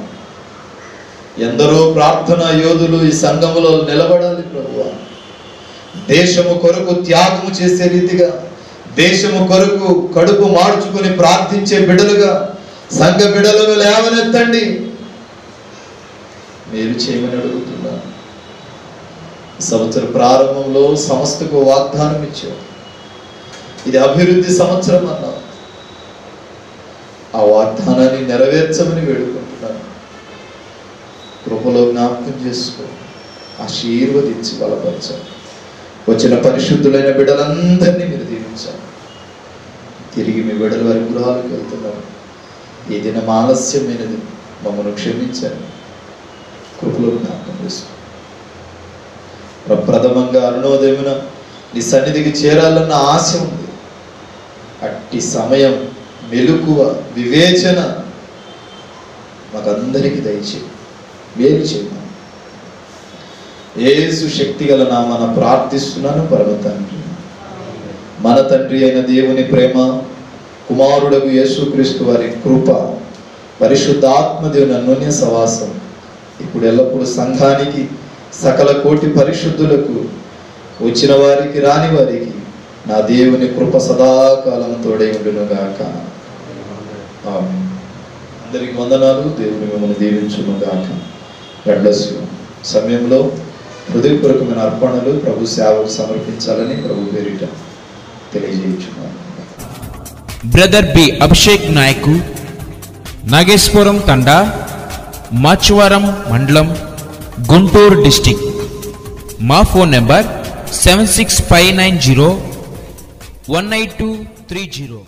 Speaker 2: ఎందరో ప్రార్థనా యోధులు ఈ సంఘములో నిలబడాలి ప్రభువా. దేశము కొరకు త్యాగము చేసే రీతిగా, దేశము కొరకు కడుపు మార్చుకొని ప్రార్థించే బిడ్డలుగా సంఘ బిడ్డలను లేవనెత్తండి. మేలు చేయమని అడుగుతున్నాను. సంవత్సర ప్రారంభంలో సంస్థకు వాగ్దానం ఇచ్చావు. ఇది అభివృద్ధి సంవత్సరం అన్నావు. ఆ వాగ్దానాన్ని నెరవేర్చమని వేడుకుంటున్నాను. కృపలో జ్ఞాపకం చేసుకో, ఆశీర్వదించి బలపరచాలి. వచ్చిన పరిశుద్ధులైన బిడ్డలందరినీ మీరు దీవించాలి. తిరిగి మీ బిడ్డల వారి గృహాలకు వెళ్తున్నారు. ఈ దినం ఆలస్యమైనది, మమ్మల్ని క్షమించండి. కృపలో జ్ఞాపకం చేసుకో. ప్రప్రథమంగా అరుణోదయమున నీ సన్నిధికి చేరాలన్న ఆశ ఉంది. అట్టి సమయం, మెలకువ, వివేచన మాకందరికీ దయచేయి, మేలు చేయమని యేసు శక్తిగల నామమున ప్రార్థిస్తున్నాను పరమ తండ్రి. మన తండ్రి అయిన దేవుని ప్రేమ, కుమారుడగు యేసుక్రీస్తు వారి కృప, పరిశుద్ధాత్మ దేవుని అన్యోన్య సహవాసం ఇప్పుడు ఎల్లప్పుడూ సంఘానికి, సకల కోటి పరిశుద్ధులకు, వచ్చిన వారికి రాని వారికి నా దేవుని కృప సదాకాలం తోడై ఉండును గాక. ఆమేన్. అందరికి వందనాలు. దేవుని మిమ్మల్ని దీవించును గాక. God bless you. సమయంలో హృదయపూర్వకమైన అర్పణలు ప్రభు సేవకు సమర్పించాలని ప్రభు పేరిట తెలియజేయుచున్నాను.
Speaker 3: బ్రదర్ బి అభిషేక్ నాయకు, నాగేశ్వరం తండా, మాచువరం మండలం, గుంటూరు డిస్టిక్. మా ఫోన్ నెంబర్ 7659018230.